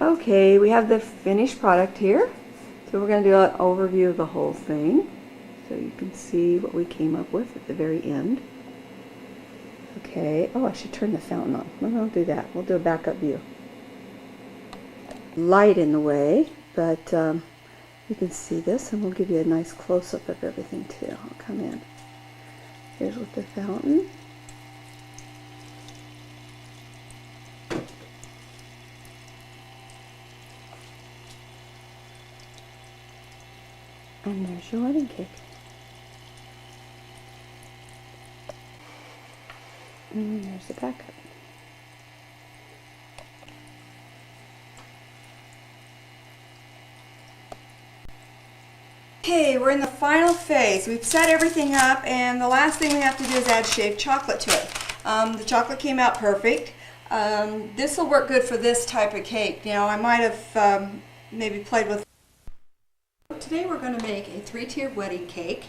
Okay, we have the finished product here. So we're going to do an overview of the whole thing so you can see what we came up with at the very end. Okay, oh, I should turn the fountain on. No, don't do that. We'll do a backup view. Light in the way, but you can see this, and we'll give you a nice close-up of everything too. I'll come in. Here's with the fountain. And there's your wedding cake. And there's the backup. Okay, we're in the final phase. We've set everything up, and the last thing we have to do is add shaved chocolate to it. The chocolate came out perfect. This will work good for this type of cake. Now, I might have maybe played with. Today we're going to make a 3-tiered wedding cake,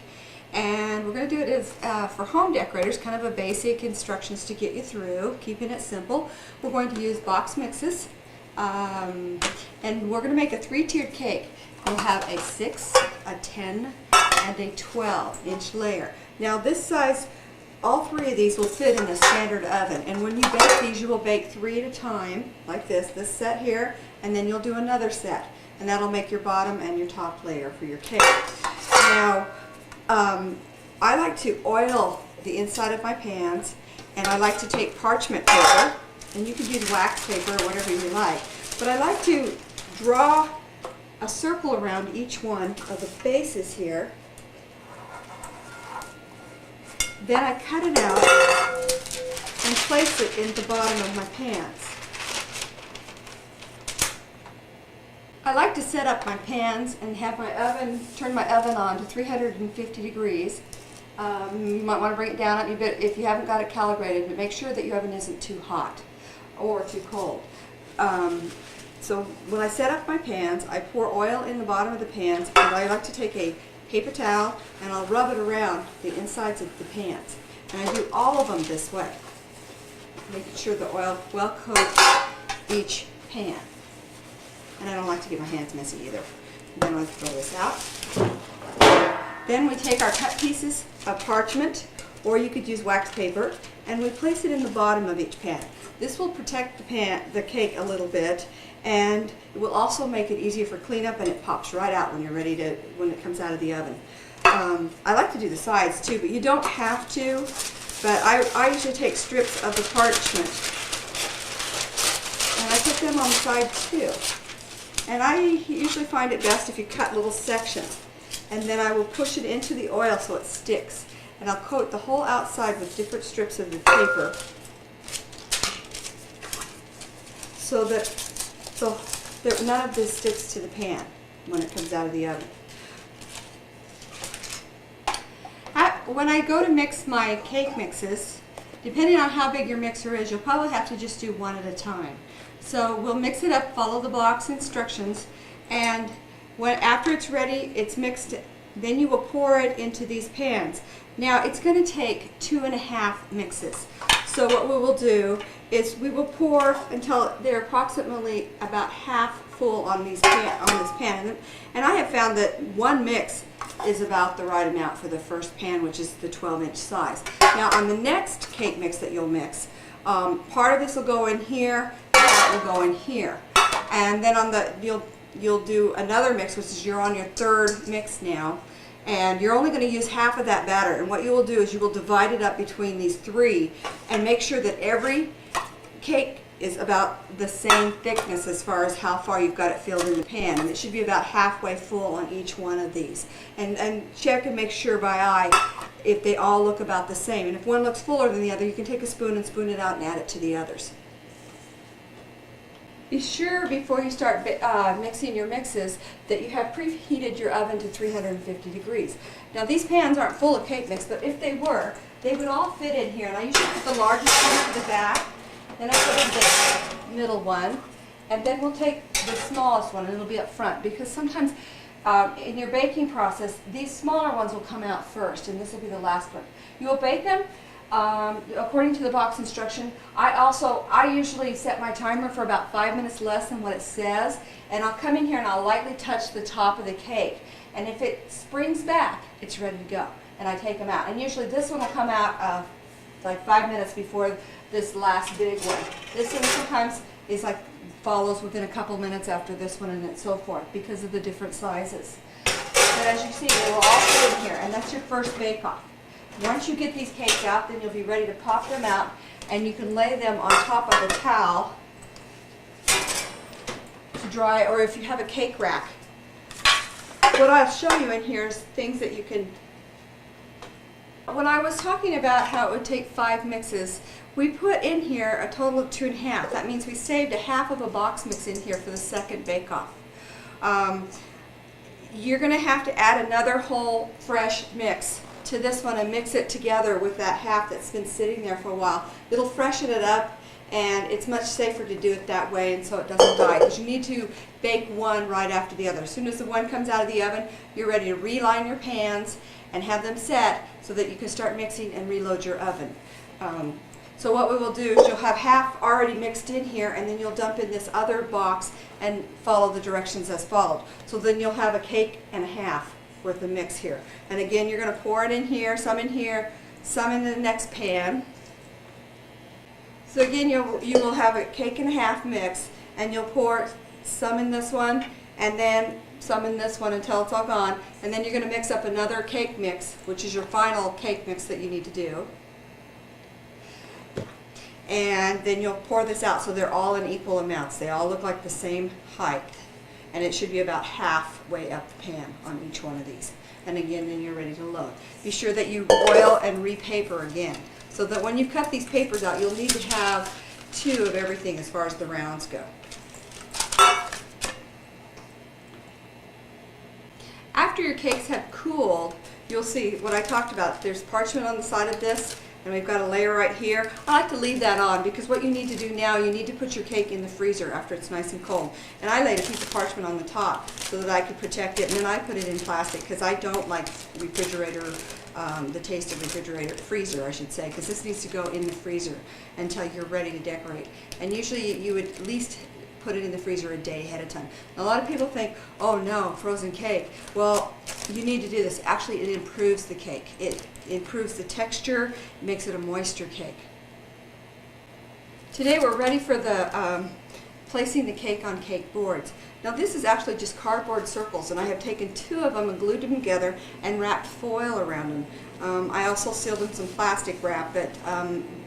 and we're going to do it as for home decorators, kind of a basic instructions to get you through, keeping it simple. We're going to use box mixes, and we're going to make a 3-tiered cake. We'll have a 6, a 10, and a 12-inch layer. Now this size, all 3 of these will fit in a standard oven, and when you bake these, you will bake 3 at a time, like this set here, and then you'll do another set, and that'll make your bottom and your top layer for your cake. Now, I like to oil the inside of my pans, and I like to take parchment paper, and you could use wax paper or whatever you like, but I like to draw a circle around each one of the bases here. Then I cut it out and place it in the bottom of my pans. I like to set up my pans and have my oven, turn my oven on to 350 degrees. You might want to bring it down a bit if you haven't got it calibrated, but make sure that your oven isn't too hot or too cold. So when I set up my pans, I pour oil in the bottom of the pans, and I like to take a paper towel and I'll rub it around the insides of the pans. And I do all of them this way, making sure the oil well coats each pan. And I don't like to get my hands messy either. And then I'll throw this out. Then we take our cut pieces of parchment, or you could use wax paper, and we place it in the bottom of each pan. This will protect the cake a little bit, and it will also make it easier for cleanup, and it pops right out when you're ready to, when it comes out of the oven. I like to do the sides too, but you don't have to. But I usually take strips of the parchment, and I put them on the side too. And I usually find it best if you cut little sections, and then I will push it into the oil so it sticks. And I'll coat the whole outside with different strips of the paper so that none of this sticks to the pan when it comes out of the oven. When I go to mix my cake mixes, depending on how big your mixer is, you'll probably have to just do one at a time. So we'll mix it up, follow the box instructions, and after it's ready, it's mixed, then you will pour it into these pans. Now it's going to take 2.5 mixes. So what we will do is we will pour until they're approximately about half full on this pan. And I have found that 1 mix is about the right amount for the first pan, which is the 12-inch size. Now on the next cake mix that you'll mix, part of this will go in here, part will go in here. And then on the you'll do another mix, which is you're on your 3rd mix now, and you're only going to use half of that batter. And what you will do is you will divide it up between these 3 and make sure that every cake is about the same thickness as far as how far you've got it filled in the pan, and it should be about halfway full on each one of these. And check and make sure by eye if they all look about the same. And if one looks fuller than the other, you can take a spoon and spoon it out and add it to the others. Be sure before you start mixing your mixes that you have preheated your oven to 350 degrees. Now these pans aren't full of cake mix, but if they were, they would all fit in here. And I usually put the largest one to the back, then I put in the middle one, and then we'll take the smallest one and it'll be up front, because sometimes in your baking process, these smaller ones will come out first, and this will be the last one. You will bake them according to the box instruction. I usually set my timer for about 5 minutes less than what it says, and I'll come in here and I'll lightly touch the top of the cake, and if it springs back, it's ready to go, and I take them out. And usually this one will come out like 5 minutes before this last big one. This one sometimes is like follows within a couple minutes after this one, and so forth, because of the different sizes. But as you see, they will all fit in here, and that's your first bake-off. Once you get these cakes out, then you'll be ready to pop them out, and you can lay them on top of a towel to dry, or if you have a cake rack. What I'll show you in here is things that you can... When I was talking about how it would take 5 mixes, we put in here a total of 2 1/2. That means we saved a half of a box mix in here for the second bake-off. You're going to have to add another whole fresh mix to this one and mix it together with that half that's been sitting there for a while. It'll freshen it up, and it's much safer to do it that way, and so it doesn't die, because you need to bake one right after the other. As soon as the one comes out of the oven, you're ready to reline your pans and have them set so that you can start mixing and reload your oven. So what we will do is you'll have half already mixed in here, and then you'll dump in this other box and follow the directions as followed. So then you'll have a cake and a half worth of mix here. And again, you're going to pour it in here, some in the next pan. So again, you will have a cake and a half mix, and you'll pour some in this one, and then some in this one until it's all gone. And then you're going to mix up another cake mix, which is your final cake mix that you need to do. And then you'll pour this out so they're all in equal amounts. They all look like the same height. And it should be about halfway up the pan on each one of these. And again, then you're ready to load. Be sure that you oil and repaper again, so that when you cut these papers out, you'll need to have 2 of everything as far as the rounds go. After your cakes have cooled, you'll see what I talked about. There's parchment on the side of this, and we've got a layer right here. I like to leave that on, because what you need to do now, you need to put your cake in the freezer after it's nice and cold. And I laid a piece of parchment on the top so that I could protect it, and then I put it in plastic, because I don't like refrigerator, the taste of freezer I should say, because this needs to go in the freezer until you're ready to decorate. And usually you would at least put it in the freezer a day ahead of time. Now, a lot of people think, oh no, frozen cake. Well, you need to do this. Actually, it improves the cake. It improves the texture, makes it a moister cake. Today we're ready for the placing the cake on cake boards. Now this is actually just cardboard circles, and I have taken 2 of them and glued them together and wrapped foil around them. I also sealed in some plastic wrap, but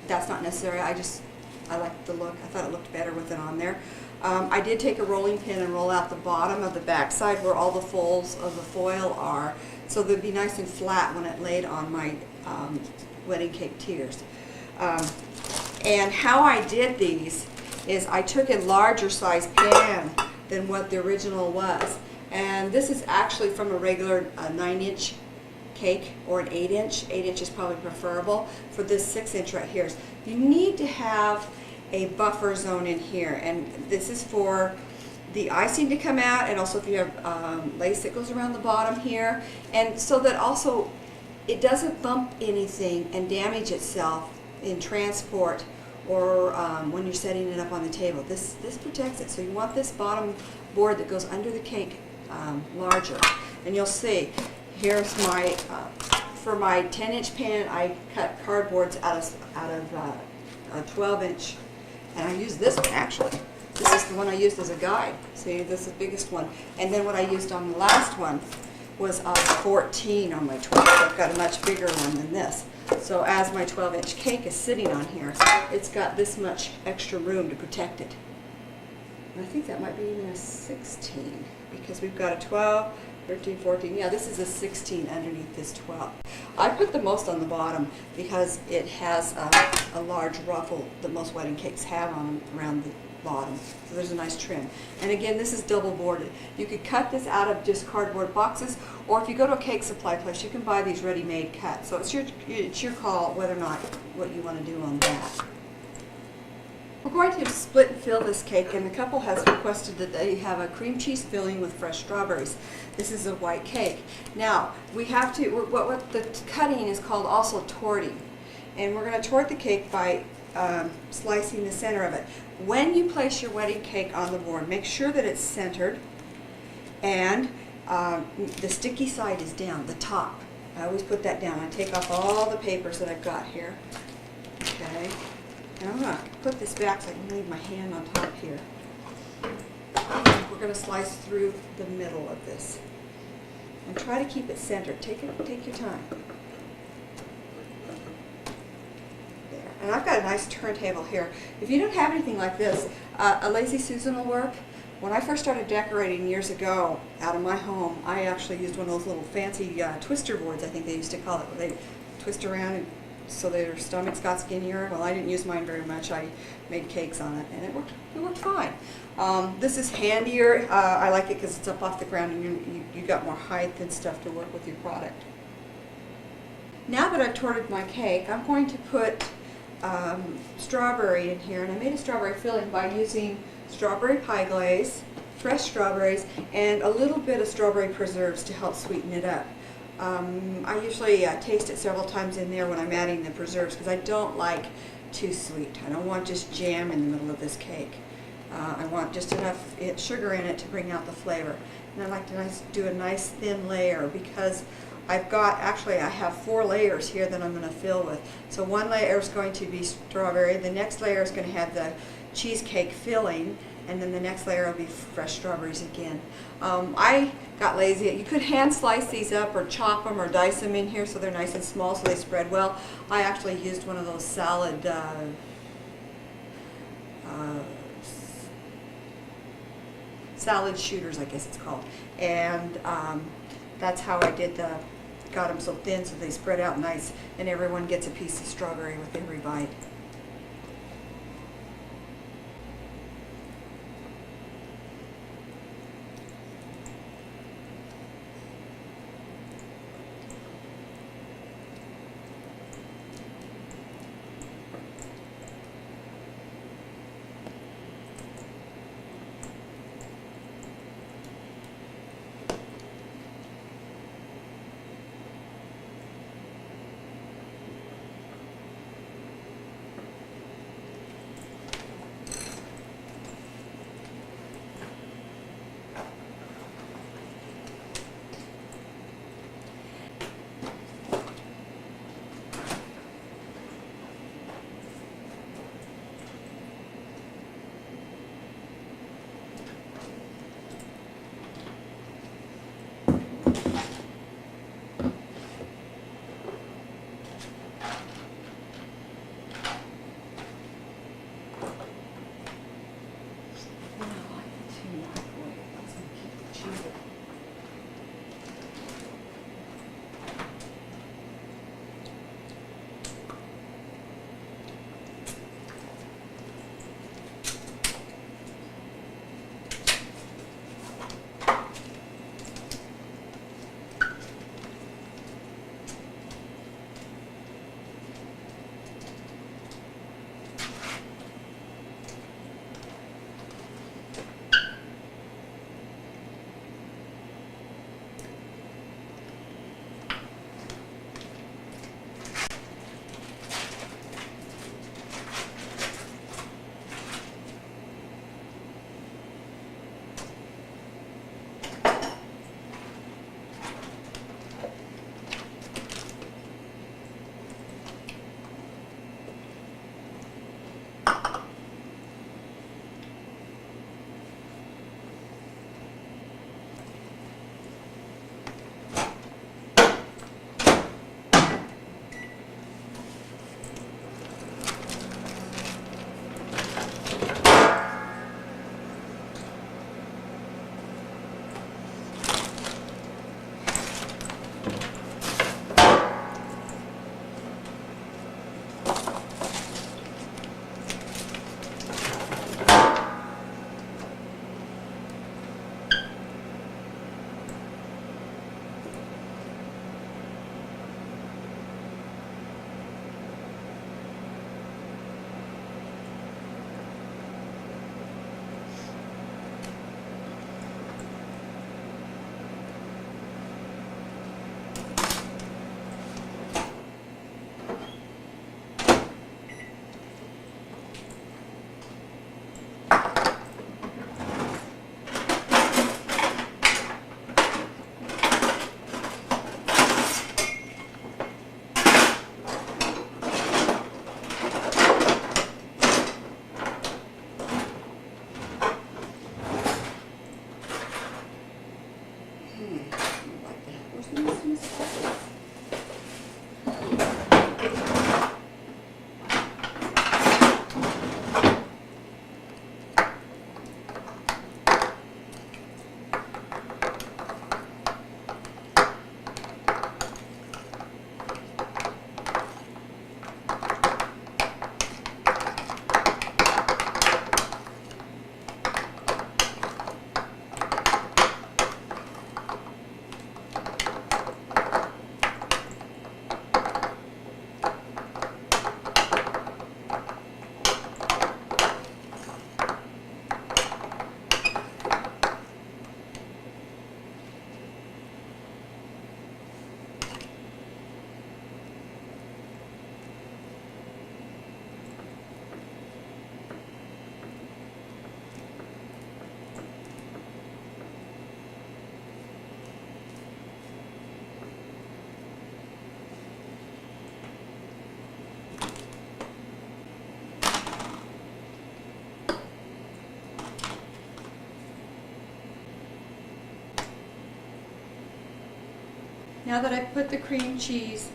that's not necessary. I liked the look. I thought it looked better with it on there. I did take a rolling pin and roll out the bottom of the back side where all the folds of the foil are, so they'd be nice and flat when it laid on my wedding cake tiers. And how I did these is I took a larger size pan than what the original was. And this is actually from a regular 9-inch cake, or an 8-inch. 8-inch is probably preferable for this 6-inch right here. You need to have a buffer zone in here, and this is for the icing to come out, and also if you have lace that goes around the bottom here, and so that also it doesn't bump anything and damage itself in transport or when you're setting it up on the table. This protects it. So you want this bottom board that goes under the cake larger. And you'll see, here's my, for my 10-inch pan, I cut cardboards out of a 12-inch. And I used this one actually. This is the one I used as a guide. See, this is the biggest one. And then what I used on the last one was 14 on my 12. I've got a much bigger one than this. So as my 12-inch cake is sitting on here, it's got this much extra room to protect it. And I think that might be even a 16, because we've got a 12, 13, 14. Yeah, this is a 16 underneath this 12. I put the most on the bottom because it has a large ruffle that most wedding cakes have on them around the bottom. So there's a nice trim. And again, this is double boarded. You could cut this out of just cardboard boxes, or if you go to a cake supply place, you can buy these ready-made cut. So it's your call whether or not what you want to do on that. We're going to split and fill this cake, and the couple has requested that they have a cream cheese filling with fresh strawberries. This is a white cake. Now, we have to, what the cutting is called also torting. and we're going to tort the cake by slicing the center of it. When you place your wedding cake on the board, make sure that it's centered and the sticky side is down, the top. I always put that down. I take off all the papers that I've got here. Okay, and I'm going to put this back so I can leave my hand on top here. We're going to slice through the middle of this. And try to keep it centered. Take your time. There. And I've got a nice turntable here. If you don't have anything like this, a Lazy Susan will work. When I first started decorating years ago out of my home, I actually used one of those little fancy twister boards, I think they used to call it, where they twist around and so their stomachs got skinnier. Well, I didn't use mine very much. I made cakes on it, and it worked fine. This is handier. I like it because it's up off the ground, and you got more height and stuff to work with your product. Now that I've torted my cake, I'm going to put strawberry in here, and I made a strawberry filling by using strawberry pie glaze, fresh strawberries, and a little bit of strawberry preserves to help sweeten it up. I usually taste it several times in there when I'm adding the preserves because I don't like too sweet. I don't want just jam in the middle of this cake. I want just enough sugar in it to bring out the flavor. And I like to do a nice thin layer because I have 4 layers here that I'm going to fill with. So one layer is going to be strawberry, the next layer is going to have the cheesecake filling, and then the next layer will be fresh strawberries again. I got lazy. You could hand slice these up or chop them or dice them in here so they're nice and small so they spread well. I actually used one of those salad shooters, I guess it's called. And that's how I got them so thin so they spread out nice and everyone gets a piece of strawberry with every bite. Now that I've put the cream cheese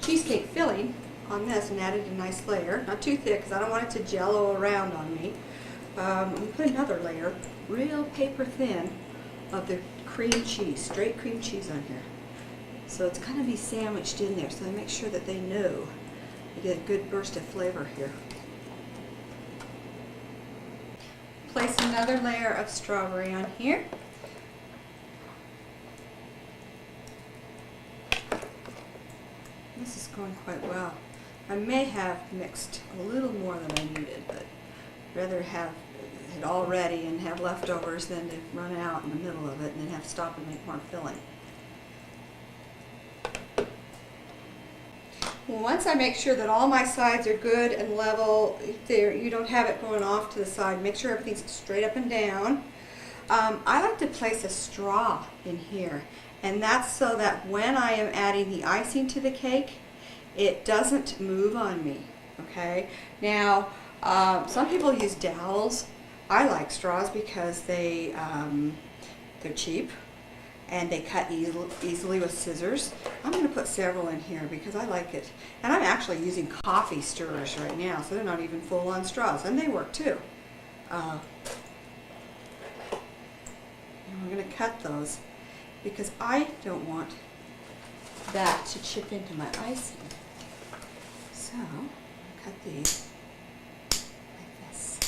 cheesecake filling on this and added a nice layer, not too thick because I don't want it to jello around on me, I'm going to put another layer, real paper thin, of the cream cheese, straight cream cheese on here. So it's going to be sandwiched in there, so I make sure that they know. I get a good burst of flavor here. Place another layer of strawberry on here. This is going quite well. I may have mixed a little more than I needed, but rather have it all ready and have leftovers than to run out in the middle of it and then have to stop and make more filling. Well, once I make sure that all my sides are good and level, there you don't have it going off to the side, make sure everything's straight up and down. I like to place a straw in here, and that's so that when I am adding the icing to the cake, it doesn't move on me. Okay. Now, some people use dowels. I like straws because they're cheap and they cut easily with scissors. I'm going to put several in here because I like it. And I'm actually using coffee stirrers right now, so they're not even full-on straws, and they work too. And we're going to cut those because I don't want that to chip into my icing. So, I'm going to cut these like this.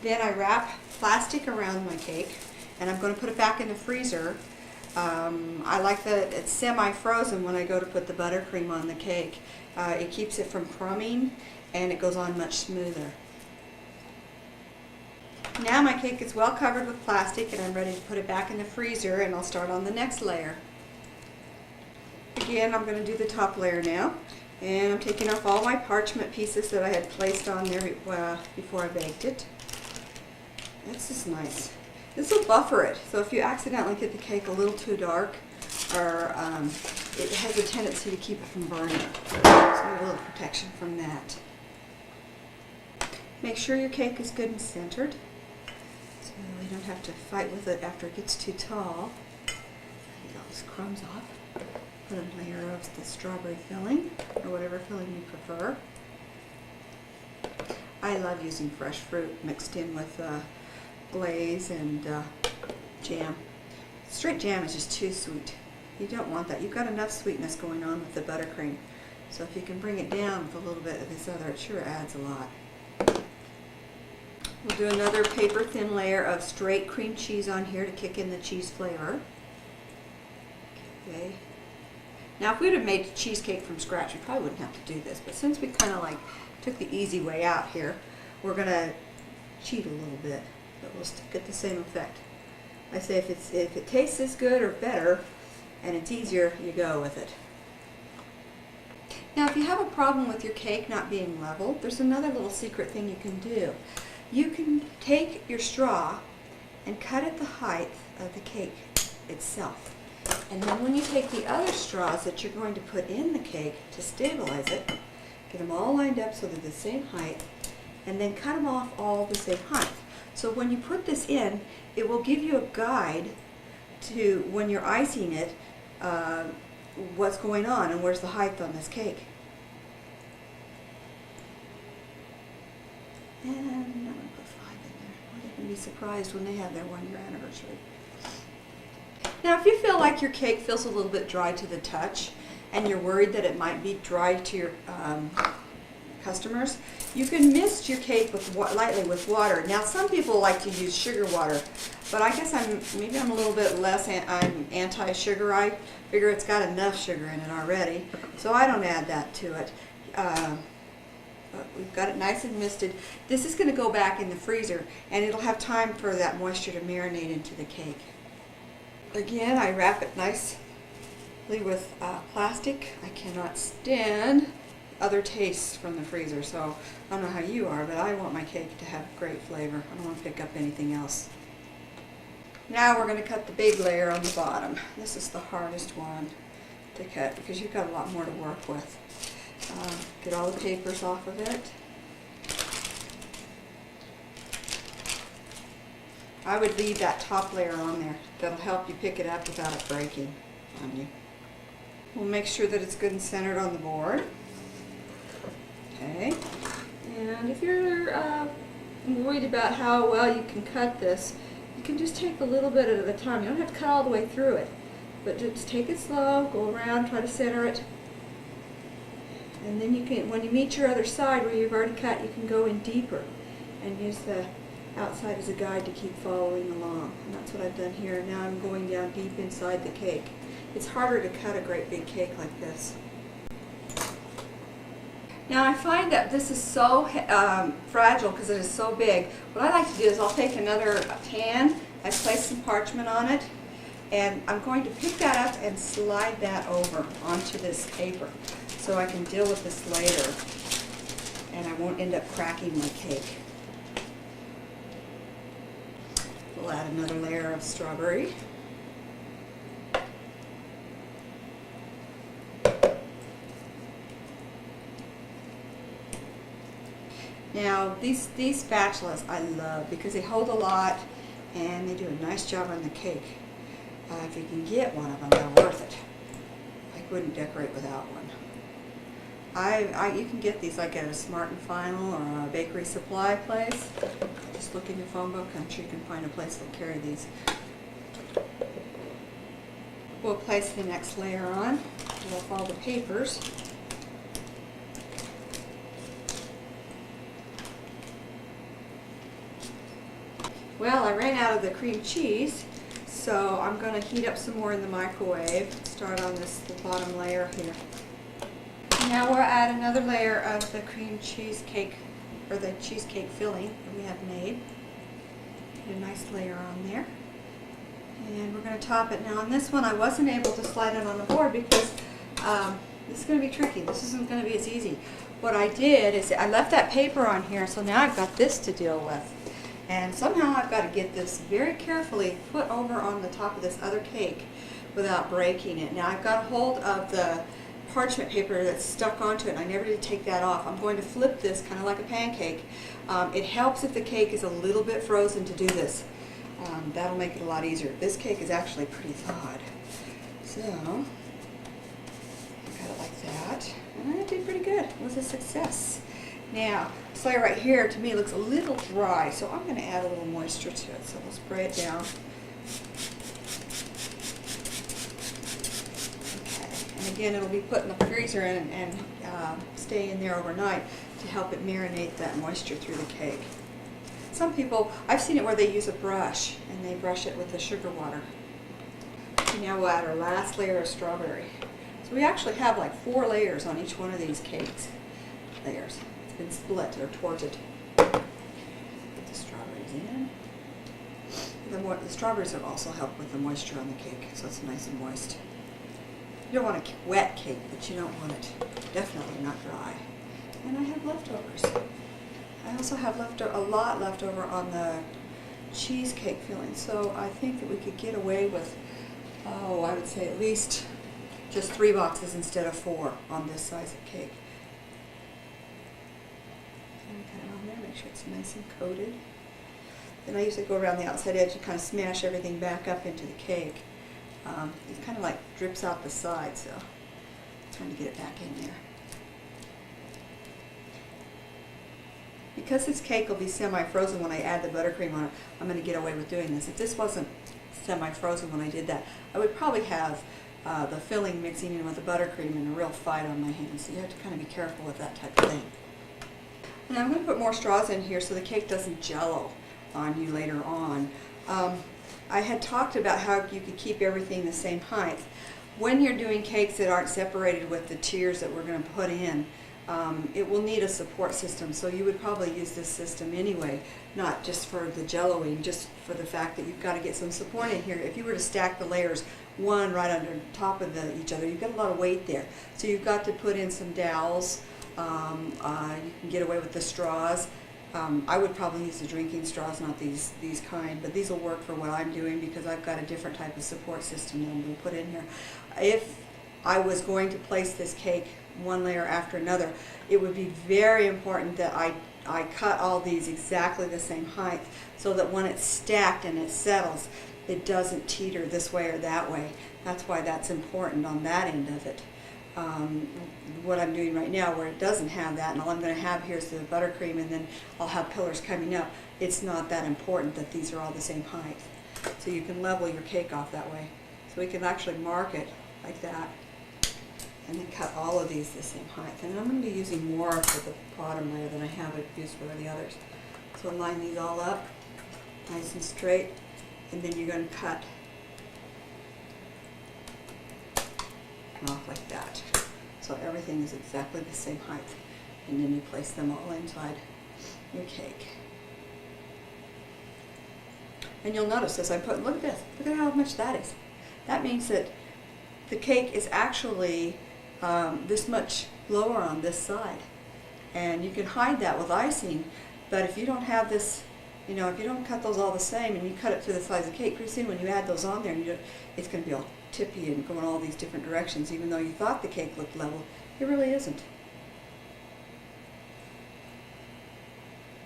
Then I wrap plastic around my cake, and I'm going to put it back in the freezer. I like that it's semi-frozen when I go to put the buttercream on the cake. It keeps it from crumbing, and it goes on much smoother. Now my cake is well covered with plastic, and I'm ready to put it back in the freezer, and I'll start on the next layer. Again, I'm going to do the top layer now, and I'm taking off all my parchment pieces that I had placed on there before I baked it. This is nice. This will buffer it, so if you accidentally get the cake a little too dark, or it has a tendency to keep it from burning. So you have a little protection from that. Make sure your cake is good and centered, so you don't have to fight with it after it gets too tall. Get all these crumbs off. Put a layer of the strawberry filling, or whatever filling you prefer. I love using fresh fruit mixed in with glaze and jam. Straight jam is just too sweet. You don't want that. You've got enough sweetness going on with the buttercream. So if you can bring it down with a little bit of this other, it sure adds a lot. We'll do another paper thin layer of straight cream cheese on here to kick in the cheese flavor. Okay. Now if we would have made cheesecake from scratch, we probably wouldn't have to do this, but since we kind of like took the easy way out here, we're going to cheat a little bit, but we'll still get the same effect. I say if it tastes as good or better and it's easier, you go with it. Now if you have a problem with your cake not being level, there's another little secret thing you can do. You can take your straw and cut at the height of the cake itself. And then when you take the other straws that you're going to put in the cake to stabilize it, get them all lined up so they're the same height, and then cut them off all the same height. So when you put this in, it will give you a guide to, when you're icing it, what's going on and where's the height on this cake. And I'm going to put 5 in there. Well, you can be surprised when they have their 1-year anniversary. Now if you feel like your cake feels a little bit dry to the touch and you're worried that it might be dry to your customers, you can mist your cake with lightly with water. Now some people like to use sugar water, but I guess maybe I'm a little bit less I'm anti-sugar. I figure it's got enough sugar in it already, so I don't add that to it. But we've got it nice and misted. This is going to go back in the freezer, and it'll have time for that moisture to marinate into the cake. Again, I wrap it nicely with plastic. I cannot stand other tastes from the freezer, so I don't know how you are, but I want my cake to have great flavor. I don't want to pick up anything else. Now we're going to cut the big layer on the bottom. This is the hardest one to cut because you've got a lot more to work with. Get all the papers off of it. I would leave that top layer on there. That'll help you pick it up without it breaking on you. We'll make sure that it's good and centered on the board. Okay, and if you're worried about how well you can cut this, you can just take a little bit at a time. You don't have to cut all the way through it, but just take it slow, go around, try to center it. And then you can, when you meet your other side where you've already cut, you can go in deeper and use the outside as a guide to keep following along. And that's what I've done here. Now I'm going down deep inside the cake. It's harder to cut a great big cake like this. Now I find that this is so fragile because it is so big. What I like to do is I'll take another pan, I place some parchment on it, and I'm going to pick that up and slide that over onto this paper so I can deal with this later and I won't end up cracking my cake. We'll add another layer of strawberry. Now these spatulas I love because they hold a lot and they do a nice job on the cake. If you can get one of them, they're worth it. I wouldn't decorate without one. You can get these like at a Smart and Final or a bakery supply place. Just look in your phone book. I'm sure you can find a place that'll carry these. We'll place the next layer on with all the papers. Well, I ran out of the cream cheese, so I'm going to heat up some more in the microwave. Start on the bottom layer here. Now we'll add another layer of the cream cheesecake, or the cheesecake filling that we have made. Get a nice layer on there. And we're going to top it. Now on this one I wasn't able to slide it on the board because this is going to be tricky. This isn't going to be as easy. What I did is I left that paper on here, so now I've got this to deal with. And somehow I've got to get this very carefully put over on the top of this other cake without breaking it. Now I've got a hold of the parchment paper that's stuck onto it, and I never did take that off. I'm going to flip this kind of like a pancake. It helps if the cake is a little bit frozen to do this. That'll make it a lot easier. This cake is actually pretty thawed. So, I got it like that. And I did pretty good. It was a success. Now, this layer right here to me looks a little dry, so I'm going to add a little moisture to it. So we'll spray it down. Okay, and again it'll be put in the freezer and stay in there overnight to help it marinate that moisture through the cake. Some people, I've seen it where they use a brush and they brush it with the sugar water. Okay, now we'll add our last layer of strawberry. So we actually have like 4 layers on each one of these cakes. Layers. Been split or torted. Put the strawberries in. The strawberries will also help with the moisture on the cake, so it's nice and moist. You don't want a wet cake, but you don't want it definitely not dry. And I have leftovers. I also have a lot left over on the cheesecake filling, so I think that we could get away with, oh, I would say at least just 3 boxes instead of 4 on this size of cake. Kind of on there, make sure it's nice and coated. Then I usually go around the outside edge and kind of smash everything back up into the cake. It kind of like drips out the side, so I'm trying to get it back in there. Because this cake will be semi-frozen when I add the buttercream on it, I'm going to get away with doing this. If this wasn't semi-frozen when I did that, I would probably have the filling mixing in with the buttercream and a real fight on my hands. So you have to kind of be careful with that type of thing. And I'm going to put more straws in here so the cake doesn't jello on you later on. I had talked about how you could keep everything the same height. When you're doing cakes that aren't separated with the tiers that we're going to put in, it will need a support system, so you would probably use this system anyway, not just for the jelloing, just for the fact that you've got to get some support in here. If you were to stack the layers one right under top of each other, you've got a lot of weight there. So you've got to put in some dowels. You can get away with the straws. I would probably use the drinking straws, not these kind, but these will work for what I'm doing because I've got a different type of support system that I'm going to put in here. If I was going to place this cake one layer after another, it would be very important that I I cut all these exactly the same height so that when it's stacked and it settles, it doesn't teeter this way or that way. That's why that's important on that end of it. What I'm doing right now where it doesn't have that, and all I'm going to have here is the buttercream, and then I'll have pillars coming up. It's not that important that these are all the same height. So you can level your cake off that way. So we can actually mark it like that and then cut all of these the same height. And I'm going to be using more for the bottom layer than I have used for the others. So line these all up nice and straight, and then you're going to cut off like that. So everything is exactly the same height. And then you place them all inside your cake. And you'll notice as I put, look at this, look at how much that is. That means that the cake is actually this much lower on this side. And you can hide that with icing, but if you don't have this, you know, if you don't cut those all the same and you cut it to the size of the cake, pretty soon when you add those on there, it's going to be all tippy and going all these different directions, even though you thought the cake looked level. It really isn't.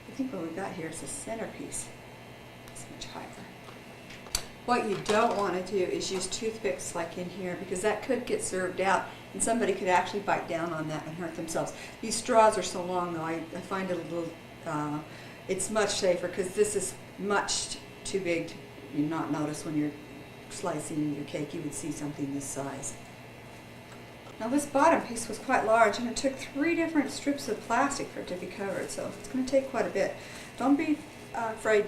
I think what we've got here is the centerpiece. It's much higher. What you don't want to do is use toothpicks like in here, because that could get served out and somebody could actually bite down on that and hurt themselves. These straws are so long though, I find it a little, it's much safer because this is much too big to not notice when you're slicing your cake. You would see something this size. Now this bottom piece was quite large, and it took 3 different strips of plastic for it to be covered, so it's going to take quite a bit. Don't be afraid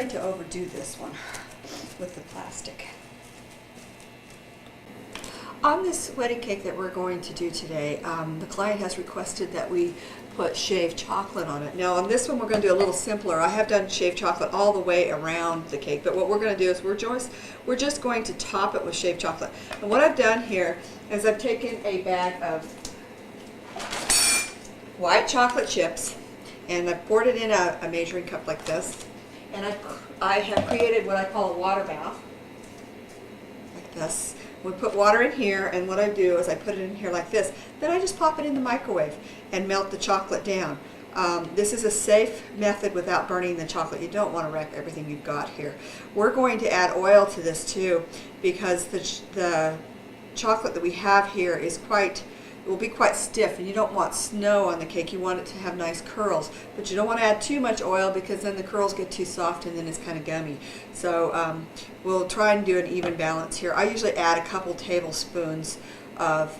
to overdo this one with the plastic. On this wedding cake that we're going to do today, the client has requested that we put shaved chocolate on it. Now on this one we're going to do a little simpler. I have done shaved chocolate all the way around the cake, but what we're going to do is we're just going to top it with shaved chocolate. And what I've done here is I've taken a bag of white chocolate chips and I've poured it in a measuring cup like this, and I have created what I call a water bath like this. We put water in here, and what I do is I put it in here like this. Then I just pop it in the microwave and melt the chocolate down. This is a safe method without burning the chocolate. You don't want to wreck everything you've got here. We're going to add oil to this too, because the chocolate that we have here is will be quite stiff, and you don't want snow on the cake. You want it to have nice curls, but you don't want to add too much oil because then the curls get too soft and then it's kind of gummy. So we'll try and do an even balance here. I usually add a couple tablespoons of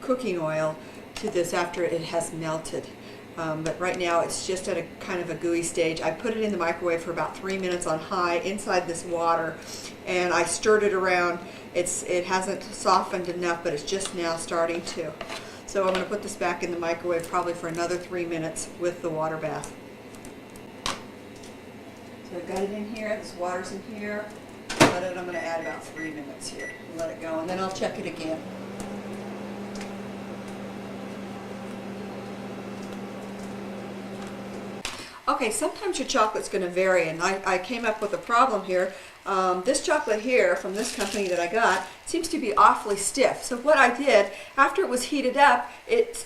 cooking oil to this after it has melted. But right now it's just at a kind of a gooey stage. I put it in the microwave for about 3 minutes on high inside this water, and I stirred it around. It hasn't softened enough, but it's just now starting to. So I'm going to put this back in the microwave probably for another 3 minutes with the water bath. So I've got it in here, this water's in here. I'm going to add about 3 minutes here and let it go, and then I'll check it again. Okay, sometimes your chocolate's going to vary, and I came up with a problem here. This chocolate here from this company that I got seems to be awfully stiff. So what I did, after it was heated up,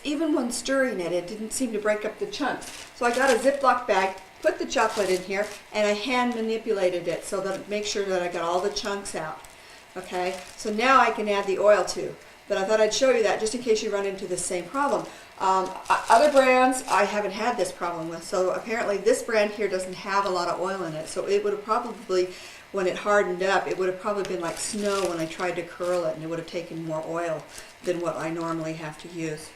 even when stirring it, it didn't seem to break up the chunks. So I got a Ziploc bag, put the chocolate in here, and I hand manipulated it so that it makes sure that I got all the chunks out. Okay, so now I can add the oil too. But I thought I'd show you that just in case you run into the same problem. Other brands I haven't had this problem with, so apparently this brand here doesn't have a lot of oil in it, so it would have probably, when it hardened up, it would have probably been like snow when I tried to curl it, and it would have taken more oil than what I normally have to use.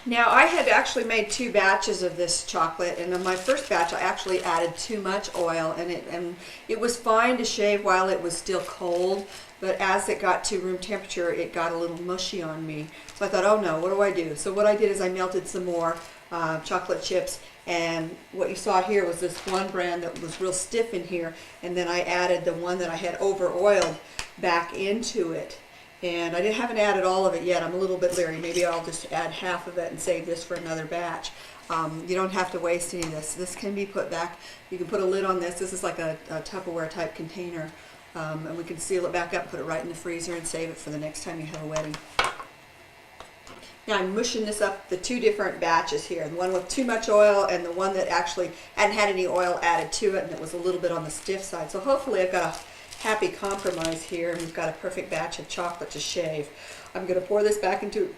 Now I had actually made 2 batches of this chocolate, and in my first batch I actually added too much oil, and it was fine to shave while it was still cold, but as it got to room temperature it got a little mushy on me. So I thought, oh no, what do I do? So what I did is I melted some more chocolate chips, and what you saw here was this one brand that was real stiff in here, and then I added the one that I had over oiled back into it. And I haven't added all of it yet. I'm a little bit leery. Maybe I'll just add half of it and save this for another batch. You don't have to waste any of this. This can be put back. You can put a lid on this. This is like a Tupperware type container. And we can seal it back up, put it right in the freezer, and save it for the next time you have a wedding. Now I'm mushing this up, the two different batches here, the one with too much oil and the one that actually hadn't had any oil added to it and it was a little bit on the stiff side. So hopefully I've got a happy compromise here and we've got a perfect batch of chocolate to shave. I'm going to pour this back into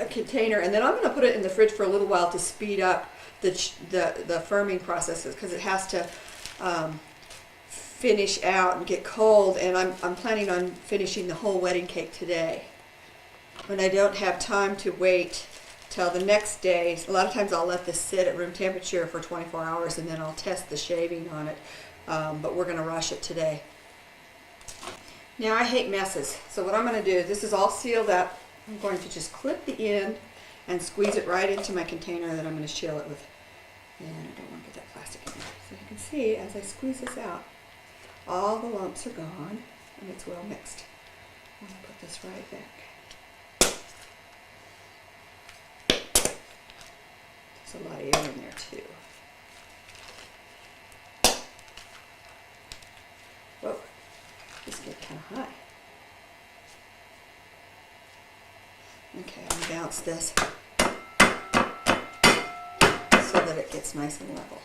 a container and then I'm going to put it in the fridge for a little while to speed up the firming processes because it has to finish out and get cold, and I'm planning on finishing the whole wedding cake today. When I don't have time to wait till the next day, a lot of times I'll let this sit at room temperature for 24 hours and then I'll test the shaving on it, but we're going to rush it today. Now I hate messes, so what I'm going to do, this is all sealed up, I'm going to just clip the end and squeeze it right into my container that I'm going to chill it with. And I don't want to get that plastic in there. So you can see as I squeeze this out, all the lumps are gone and it's well mixed. I'm going to put this right back. There's a lot of air in there too. Whoa, this gets kind of high. Okay, I'm going to bounce this so that it gets nice and level.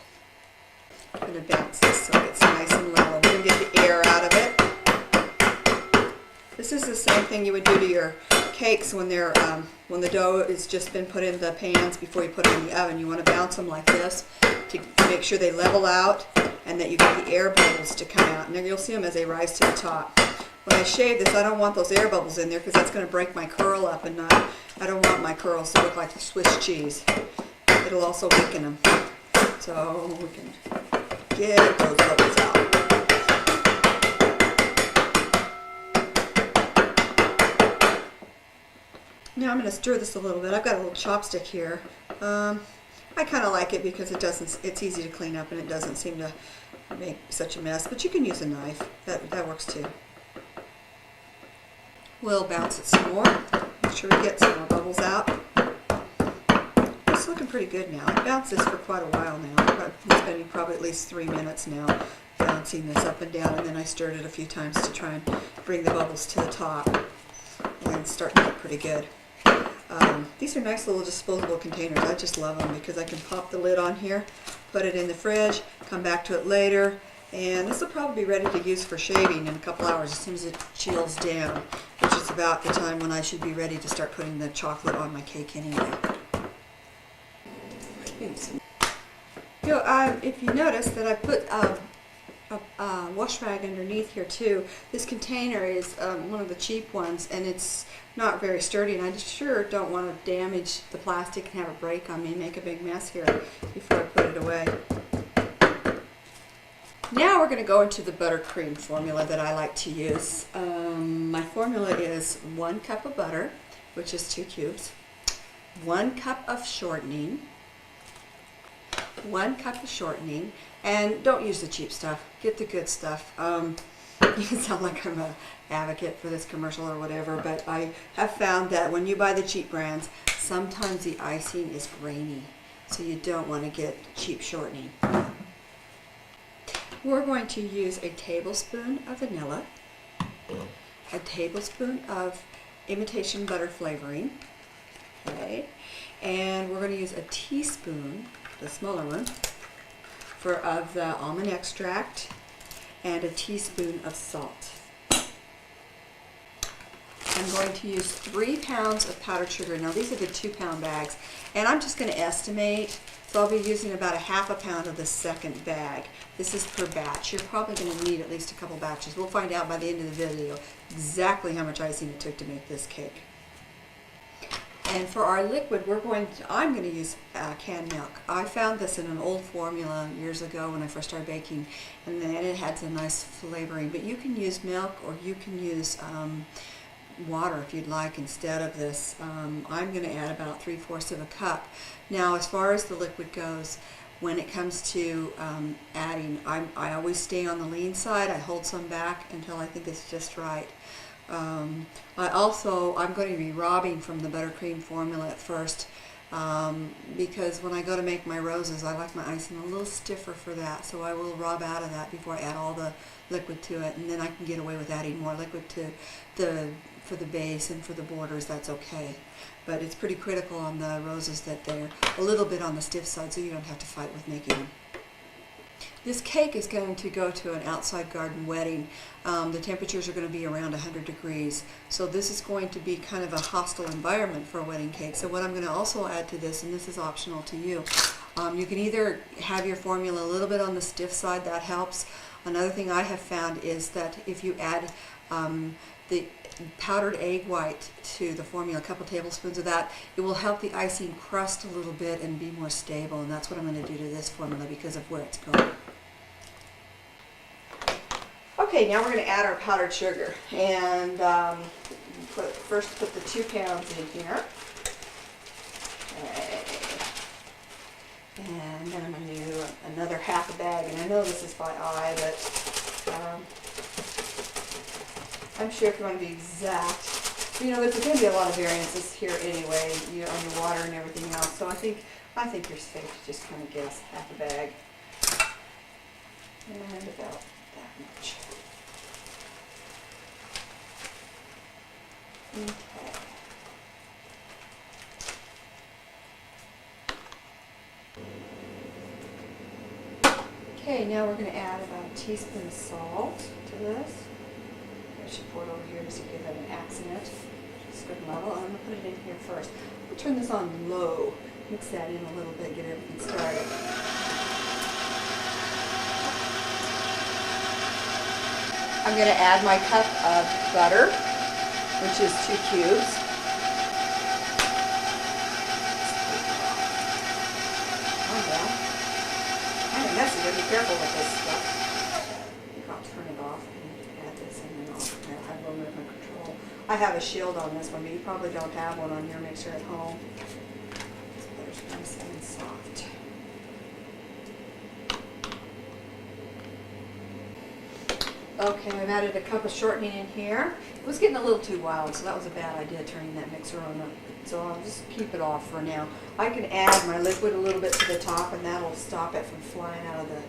I'm going to bounce this so it gets nice and level. We're going to get the air out of it. This is the same thing you would do to your cakes when they're when the dough has just been put in the pans before you put it in the oven. You want to bounce them like this to make sure they level out and that you get the air bubbles to come out. And then you'll see them as they rise to the top. When I shave this, I don't want those air bubbles in there because that's going to break my curl up, and I don't want my curls to look like the Swiss cheese. It'll also weaken them. So we can get those bubbles out. Now I'm going to stir this a little bit. I've got a little chopstick here. I kind of like it because it's easy to clean up and it doesn't seem to make such a mess. But you can use a knife. That works too. We'll bounce it some more. Make sure we get some more bubbles out. It's looking pretty good now. I bounced this for quite a while now. It's been probably at least 3 minutes now, bouncing this up and down, and then I stirred it a few times to try and bring the bubbles to the top. And it's starting to look pretty good. These are nice little disposable containers. I just love them because I can pop the lid on here, put it in the fridge, come back to it later, and this will probably be ready to use for shaving in a couple hours as soon as it chills down, which is about the time when I should be ready to start putting the chocolate on my cake anyway. If you notice that I put a wash rag underneath here too, this container is one of the cheap ones and it's not very sturdy, and I just sure don't want to damage the plastic and have a break on me, make a big mess here before I put it away. Now we're going to go into the buttercream formula that I like to use. My formula is 1 cup of butter, which is 2 cubes, 1 cup of shortening, 1 cup of shortening, and don't use the cheap stuff. Get the good stuff. You can sound like I'm an advocate for this commercial or whatever, but I have found that when you buy the cheap brands, sometimes the icing is grainy, so you don't want to get cheap shortening. We're going to use a tablespoon of vanilla, a tablespoon of imitation butter flavoring, okay, and we're going to use a teaspoon, the smaller one, of the almond extract, and a teaspoon of salt. I'm going to use 3 pounds of powdered sugar. Now these are the 2-pound bags, and I'm just going to estimate, so I'll be using about a ½ a pound of the second bag. This is per batch. You're probably going to need at least a couple batches. We'll find out by the end of the video exactly how much icing it took to make this cake. And for our liquid, I'm going to use canned milk. I found this in an old formula years ago when I first started baking, and then it had some nice flavoring. But you can use milk, or you can use water if you'd like instead of this. I'm going to add about 3/4 of a cup. Now, as far as the liquid goes, when it comes to adding, I always stay on the lean side. I hold some back until I think it's just right. I'm going to be robbing from the buttercream formula at first because when I go to make my roses, I like my icing a little stiffer for that, so I will rub out of that before I add all the liquid to it, and then I can get away with adding more liquid to for the base and for the borders. That's okay, but it's pretty critical on the roses that they're a little bit on the stiff side, so you don't have to fight with making them. This cake is going to go to an outside garden wedding. The temperatures are going to be around 100 degrees, so this is going to be kind of a hostile environment for a wedding cake. So what I'm going to also add to this, and this is optional to you, you can either have your formula a little bit on the stiff side, that helps. Another thing I have found is that if you add the powdered egg white to the formula, a couple tablespoons of that, it will help the icing crust a little bit and be more stable, and that's what I'm going to do to this formula because of where it's going. Okay, now we're going to add our powdered sugar, and first put the 2 pounds in here. Okay. And then I'm going to do another half a bag, and I know this is by eye, but I'm sure if you want to be exact, you know, there's going to be a lot of variances here anyway, on your water and everything else, so I think you're safe to just kind of guess half a bag, and about that much. Okay. Okay, now we're going to add about a teaspoon of salt to this. I should pour it over here just to give it an accent. Just good level. I'm going to put it in here first. I'll turn this on low. Mix that in a little bit, get everything started. I'm going to add my cup of butter, which is 2 cubes. Messy, but be careful with this stuff. I think I'll turn it off and add this, and then I'll have a little movement control. I have a shield on this one, but you probably don't have one on your mixer at home. This butter's nice and soft. Okay, I've added a cup of shortening in here. It was getting a little too wild, so that was a bad idea turning that mixer on. So I'll just keep it off for now. I can add my liquid a little bit to the top, and that'll stop it from flying out of the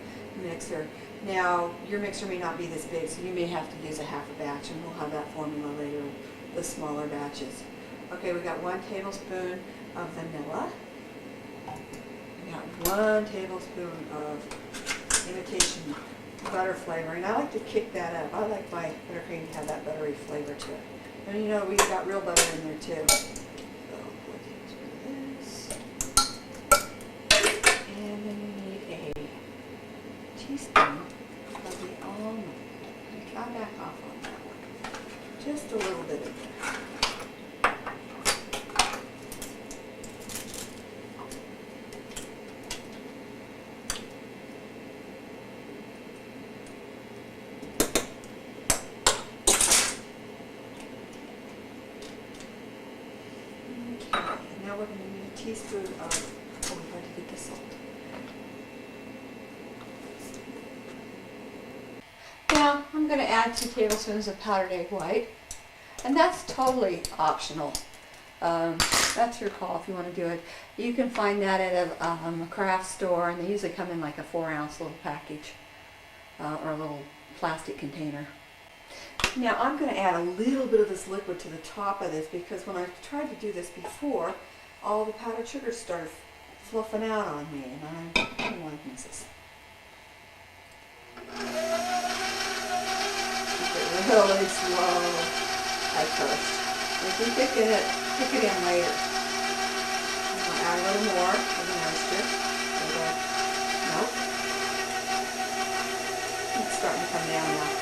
mixer. Now, your mixer may not be this big, so you may have to use a half a batch, and we'll have that formula later, the smaller batches. Okay, we got 1 tablespoon of vanilla. We got 1 tablespoon of imitation butter flavoring. I like to kick that up. I like my buttercream to have that buttery flavor to it. And you know, we've got real butter in there too. So, 4 tablespoons of this. And then we need a teaspoon of the almond. I'll back off on that one. Just a little bit of that. Now we're going to need a teaspoon of, oh, we had to get the salt. Now I'm going to add 2 tablespoons of powdered egg white, and that's totally optional. That's your call if you want to do it. You can find that at a craft store, and they usually come in like a 4-ounce little package or a little plastic container. Now I'm going to add a little bit of this liquid to the top of this, because when I tried to do this before, all the powdered sugar started fluffing out on me, and I don't want this. Keep it really slow at first. If you kick it in later. I'm going to add a little more of the moisture. Nope. It's starting to come down now.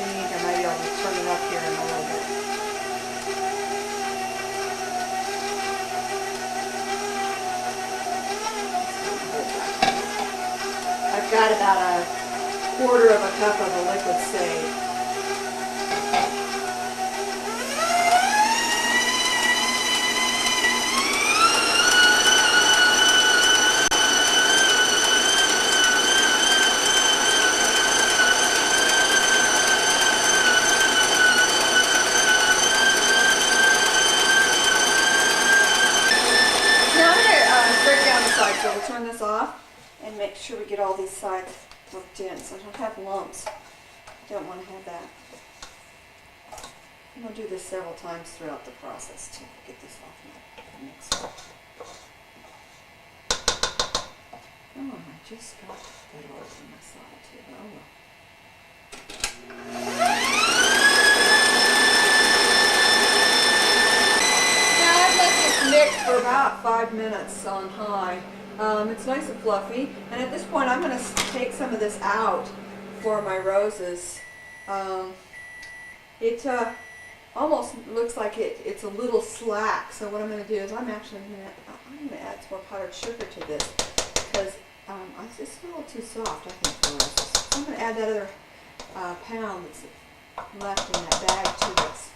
I might be able to turn it up here in a little bit. I've got about 1/4 of a cup of the liquid saved. and make sure we get all these sides worked in so I don't have lumps. I don't want to have that. And I'll do this several times throughout the process to get this off my mixer. Oh, I just got that all over my side too. Oh well. Now I've let this mix for about 5 minutes on high. It's nice and fluffy, and at this point I'm going to take some of this out for my roses. It almost looks like it's a little slack, so what I'm going to do is I'm going to add some more powdered sugar to this because it's a little too soft, I think, for roses. So I'm going to add that other pound that's left in that bag to this.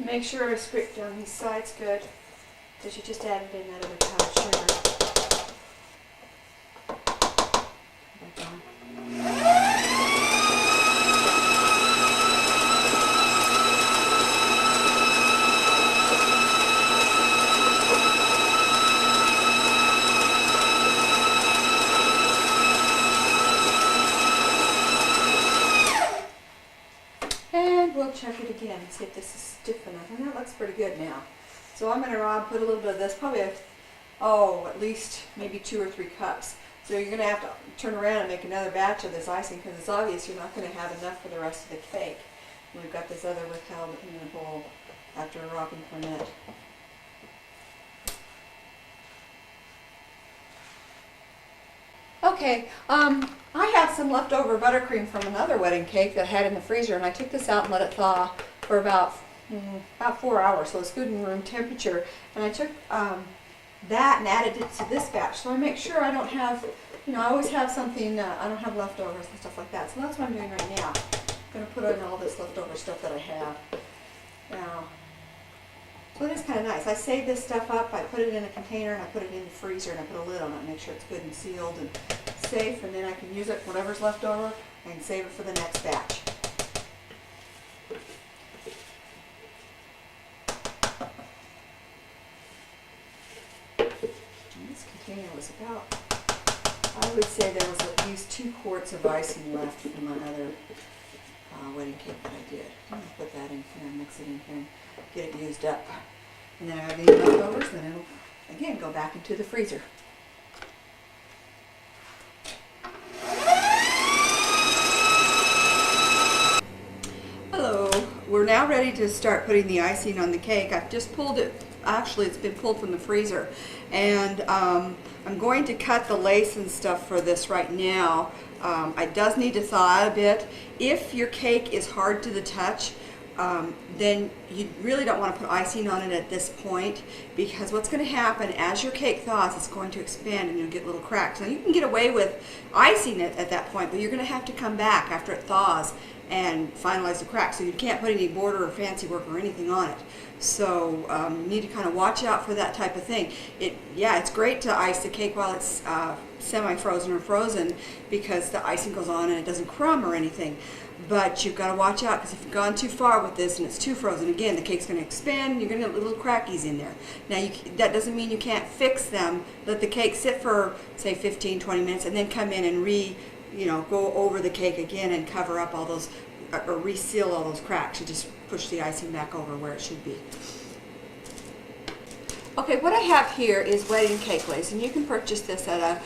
Make sure to scrape down these sides good, because you just added in that other powdered sugar. Back on. And we'll check it again and see if this is stiff enough. And that looks pretty good now. So I'm going to put a little bit of this, probably at least maybe 2 or 3 cups. So you're going to have to turn around and make another batch of this icing because it's obvious you're not going to have enough for the rest of the cake. And we've got this other withheld in the bowl after a robin cornet. Okay, I have some leftover buttercream from another wedding cake that I had in the freezer, and I took this out and let it thaw for about 4 hours, so it's good in room temperature. And I took that and added it to this batch, so I make sure I don't have, I always have something, I don't have leftovers and stuff like that. So that's what I'm doing right now. I'm going to put in all this leftover stuff that I have now. So it is kind of nice. I save this stuff up, I put it in a container, and I put it in the freezer, and I put a lid on it, make sure it's good and sealed and safe, and then I can use it, whatever's left over, I can save it for the next batch. And this container was about, I would say there was at least 2 quarts of icing left from my other wedding cake that I did. I'm going to put that in here and mix it in here and get it used up. And then I have any leftovers, then it'll again go back into the freezer. Hello, we're now ready to start putting the icing on the cake. I've just pulled it, actually it's been pulled from the freezer, and I'm going to cut the lace and stuff for this right now. It does need to thaw out a bit. If your cake is hard to the touch, then you really don't want to put icing on it at this point, because what's going to happen as your cake thaws, it's going to expand and you'll get little cracks. Now you can get away with icing it at that point, but you're going to have to come back after it thaws and finalize the crack. So you can't put any border or fancy work or anything on it. So you need to kind of watch out for that type of thing. It's great to ice the cake while it's semi-frozen or frozen, because the icing goes on and it doesn't crumb or anything. But you've got to watch out, because if you've gone too far with this and it's too frozen, again, the cake's going to expand and you're going to get little crackies in there. Now, that doesn't mean you can't fix them. Let the cake sit for, say, 15-20 minutes and then come in and go over the cake again and cover up all those, or reseal all those cracks. You just push the icing back over where it should be. Okay, what I have here is wedding cake lace, and you can purchase this at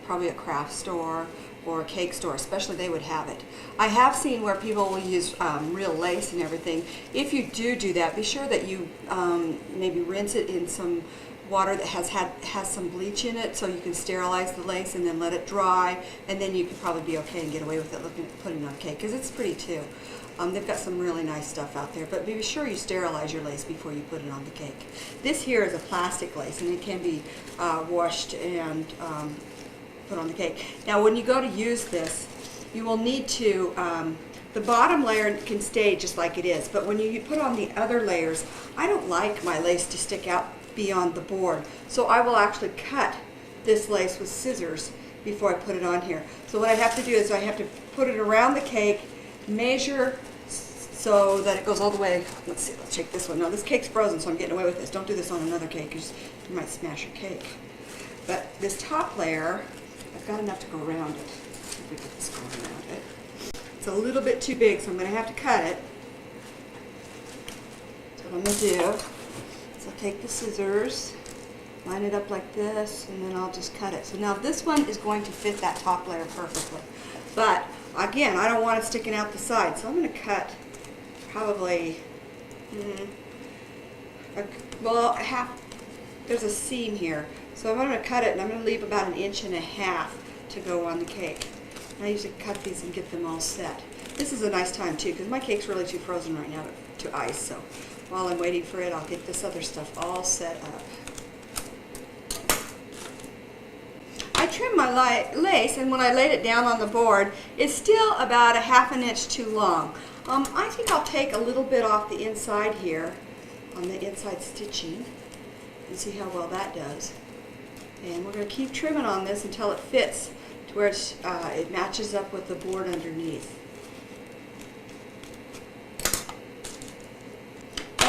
probably a craft store or a cake store, especially they would have it. I have seen where people will use real lace and everything. If you do that, be sure that you maybe rinse it in some water that has some bleach in it, so you can sterilize the lace and then let it dry, and then you could probably be okay and get away with it putting it on cake, because it's pretty too. They've got some really nice stuff out there, but be sure you sterilize your lace before you put it on the cake. This here is a plastic lace, and it can be washed and put on the cake. Now, when you go to use this, you will need to, the bottom layer can stay just like it is, but when you put on the other layers, I don't like my lace to stick out beyond the board, so I will actually cut this lace with scissors before I put it on here. So what I have to do is I have to put it around the cake, measure so that it goes all the way. Let's see, let's check this one. Now this cake's frozen, so I'm getting away with this. Don't do this on another cake, because you might smash your cake. But this top layer, I've got enough to go around it. Let's see if we get this going around it. It's a little bit too big, so I'm going to have to cut it. So what I'm going to do is I'll take the scissors, line it up like this, and then I'll just cut it. So now this one is going to fit that top layer perfectly. But again, I don't want it sticking out the side, so I'm going to cut probably, there's a seam here. So I'm going to cut it, and I'm going to leave about 1.5 inches to go on the cake. And I usually cut these and get them all set. This is a nice time too, because my cake's really too frozen right now to ice. So while I'm waiting for it, I'll get this other stuff all set up. I trimmed my lace, and when I laid it down on the board, it's still about 1/2 inch too long. I think I'll take a little bit off the inside here, on the inside stitching, and see how well that does. And we're going to keep trimming on this until it fits to where it matches up with the board underneath.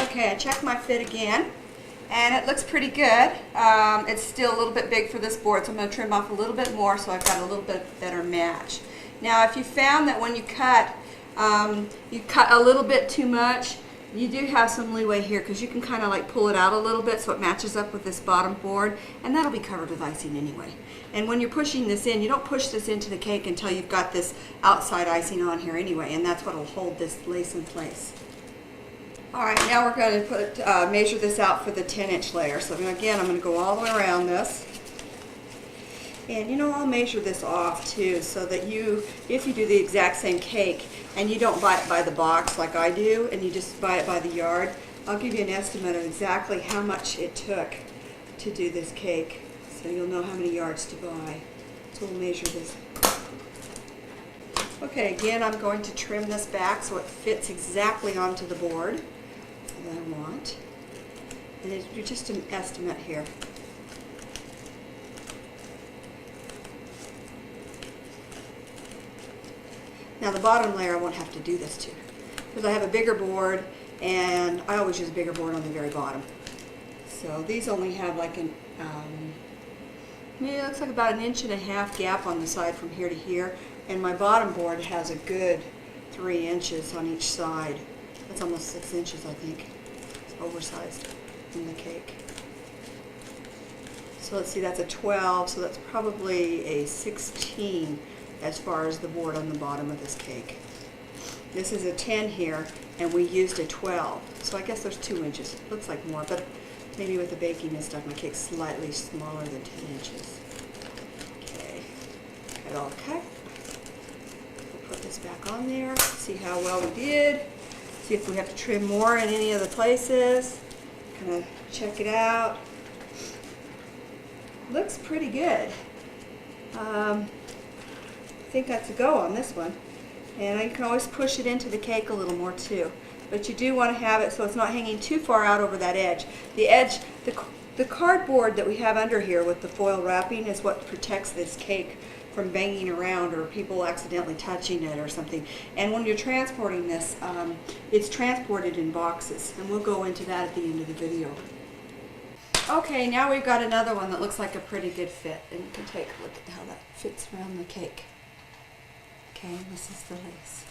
Okay, I checked my fit again, and it looks pretty good. It's still a little bit big for this board, so I'm going to trim off a little bit more so I've got a little bit better match. Now, if you found that when you cut a little bit too much, you do have some leeway here, because you can kind of like pull it out a little bit so it matches up with this bottom board, and that'll be covered with icing anyway. And when you're pushing this in, you don't push this into the cake until you've got this outside icing on here anyway, and that's what will hold this lace in place. Alright, now we're going to measure this out for the 10-inch layer. So again, I'm going to go all the way around this. And I'll measure this off too, so that if you do the exact same cake and you don't buy it by the box like I do, and you just buy it by the yard, I'll give you an estimate of exactly how much it took to do this cake, so you'll know how many yards to buy. So we'll measure this. Okay, again, I'm going to trim this back so it fits exactly onto the board that I want. And it's just an estimate here. Now the bottom layer I won't have to do this to, because I have a bigger board, and I always use a bigger board on the very bottom. So these only have like it looks like about 1.5 inch gap on the side from here to here, and my bottom board has a good 3 inches on each side. That's almost 6 inches, I think. It's oversized in the cake. So let's see, that's a 12, so that's probably a 16 as far as the board on the bottom of this cake. This is a 10 here, and we used a 12, so I guess there's 2 inches. Looks like more, but maybe with the baking and stuff, my cake's slightly smaller than 10 inches. Okay, got it all cut. We'll put this back on there, see how well we did, see if we have to trim more in any of the places, kind of check it out. Looks pretty good. I think that's a go on this one. And you can always push it into the cake a little more too. But you do want to have it so it's not hanging too far out over that edge. The edge, the cardboard that we have under here with the foil wrapping is what protects this cake from banging around or people accidentally touching it or something. And when you're transporting this, it's transported in boxes, and we'll go into that at the end of the video. Okay, now we've got another one that looks like a pretty good fit, and you can take a look at how that fits around the cake. Okay, this is the lace.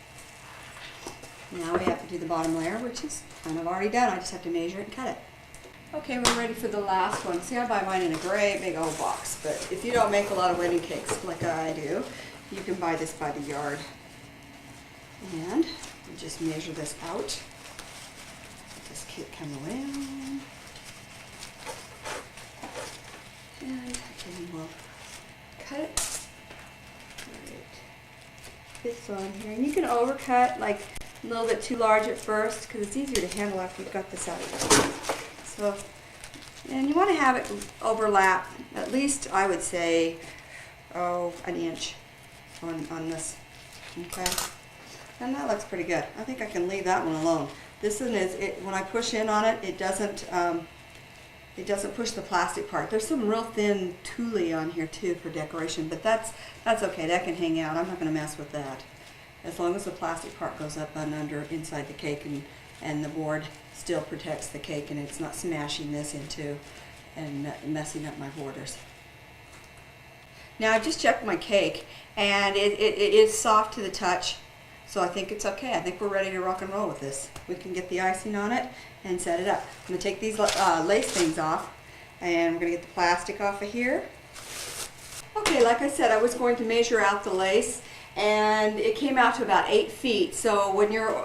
Now we have to do the bottom layer, which is kind of already done. I just have to measure it and cut it. Okay, we're ready for the last one. See, I buy mine in a great big old box, but if you don't make a lot of wedding cakes like I do, you can buy this by the yard. And you just measure this out. Let this cake come around. And then we'll cut it right this on here. And you can overcut like a little bit too large at first because it's easier to handle after you've got this out of your. So, and you want to have it overlap, at least I would say, an inch on this, okay? And that looks pretty good. I think I can leave that one alone. This one is, when I push in on it, it doesn't push the plastic part. There's some real thin tulle on here too for decoration, but that's okay. That can hang out. I'm not going to mess with that. As long as the plastic part goes up and under inside the cake and the board still protects the cake and it's not smashing this into and messing up my borders. Now I just checked my cake and it is soft to the touch, so I think it's okay. I think we're ready to rock and roll with this. We can get the icing on it and set it up. I'm going to take these lace things off and we're going to get the plastic off of here. Okay, like I said, I was going to measure out the lace and it came out to about 8 feet. So when you're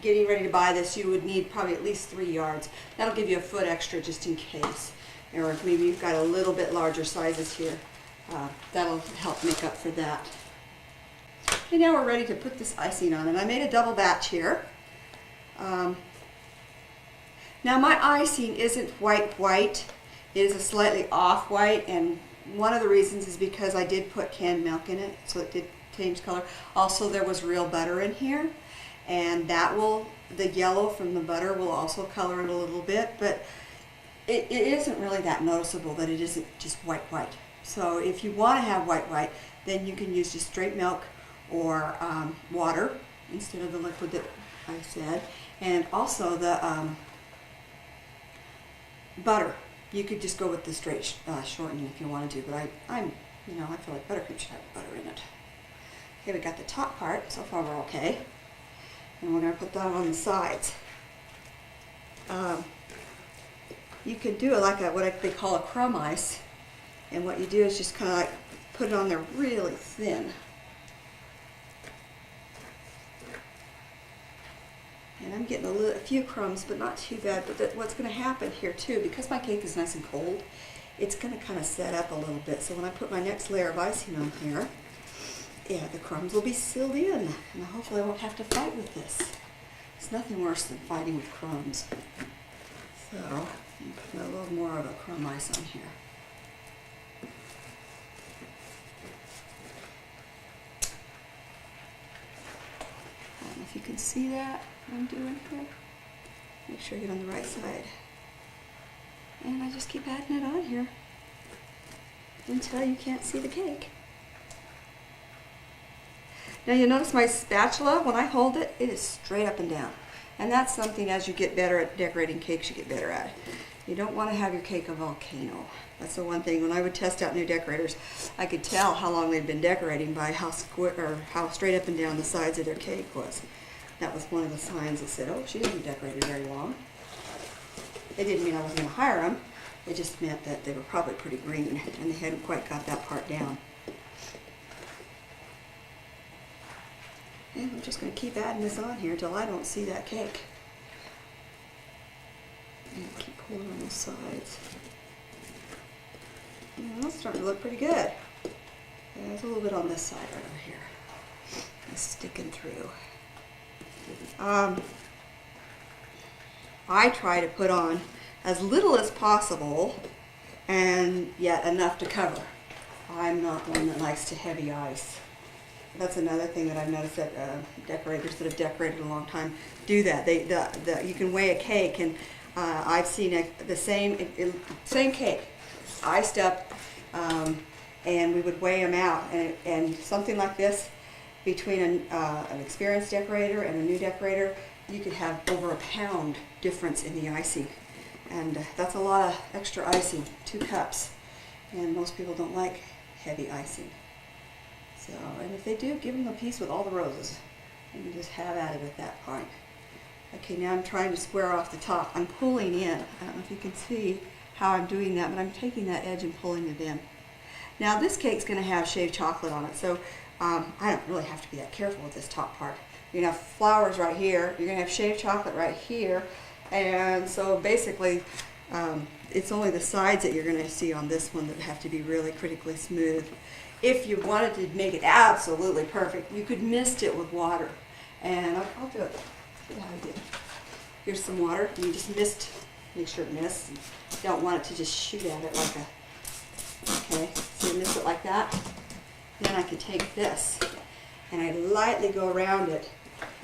getting ready to buy this, you would need probably at least 3 yards. That'll give you a foot extra just in case. Or maybe you've got a little bit larger sizes here. That'll help make up for that. Okay, now we're ready to put this icing on, and I made a double batch here. Now my icing isn't white. It is a slightly off-white, and one of the reasons is because I did put canned milk in it, so it did change color. Also, there was real butter in here, and the yellow from the butter will also color it a little bit, but it isn't really that noticeable that it isn't just white. So if you want to have white, then you can use just straight milk or water instead of the liquid that I said, and also the butter. You could just go with the straight shortening if you wanted to, but I feel like buttercream should have butter in it. Okay, we got the top part. So far we're okay. And we're going to put that on the sides. You can do it like what they call a crumb ice. And what you do is just kind of like put it on there really thin. And I'm getting a few crumbs, but not too bad. But what's going to happen here too, because my cake is nice and cold, it's going to kind of set up a little bit. So when I put my next layer of icing on here, yeah, the crumbs will be sealed in, and hopefully I won't have to fight with this. It's nothing worse than fighting with crumbs. So I'm putting a little more of a crumb ice on here. I don't know if you can see that, what I'm doing here. Make sure you get on the right side. And I just keep adding it on here until you can't see the cake. Now you'll notice my spatula, when I hold it, it is straight up and down. And that's something as you get better at decorating cakes, you get better at. You don't want to have your cake a volcano. That's the one thing. When I would test out new decorators, I could tell how long they'd been decorating by how straight up and down the sides of their cake was. That was one of the signs that said, oh, she hasn't decorated very long. It didn't mean I wasn't going to hire them. It just meant that they were probably pretty green and they hadn't quite got that part down. And I'm just going to keep adding this on here until I don't see that cake. And keep pulling on the sides. And that's starting to look pretty good. There's a little bit on this side right over here. It's sticking through. I try to put on as little as possible and yet enough to cover. I'm not one that likes to heavy ice. That's another thing that I've noticed that decorators that have decorated a long time do that. You can weigh a cake, and I've seen the same cake, iced up, and we would weigh them out, and something like this, between an experienced decorator and a new decorator, you could have over a pound difference in the icing, and that's a lot of extra icing, 2 cups, and most people don't like heavy icing. So, and if they do, give them a piece with all the roses, and you just have at it at that point. Okay, now I'm trying to square off the top. I'm pulling in. I don't know if you can see how I'm doing that, but I'm taking that edge and pulling it in. Now this cake's going to have shaved chocolate on it, so I don't really have to be that careful with this top part. You're going to have flowers right here, you're going to have shaved chocolate right here, and so basically it's only the sides that you're going to see on this one that have to be really critically smooth. If you wanted to make it absolutely perfect, you could mist it with water, and I'll do it. See how I do. Here's some water, and you just mist, make sure it mists. You don't want it to just shoot at it like okay, so you mist it like that. Then I can take this, and I lightly go around it,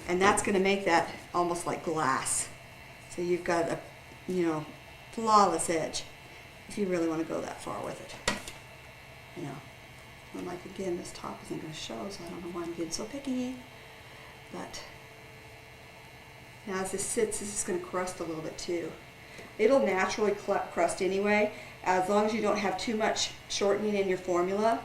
and that's going to make that almost like glass. So you've got a, flawless edge, if you really want to go that far with it. And like again, this top isn't going to show, so I don't know why I'm getting so picky. But now as this sits, this is going to crust a little bit too. It'll naturally crust anyway, as long as you don't have too much shortening in your formula.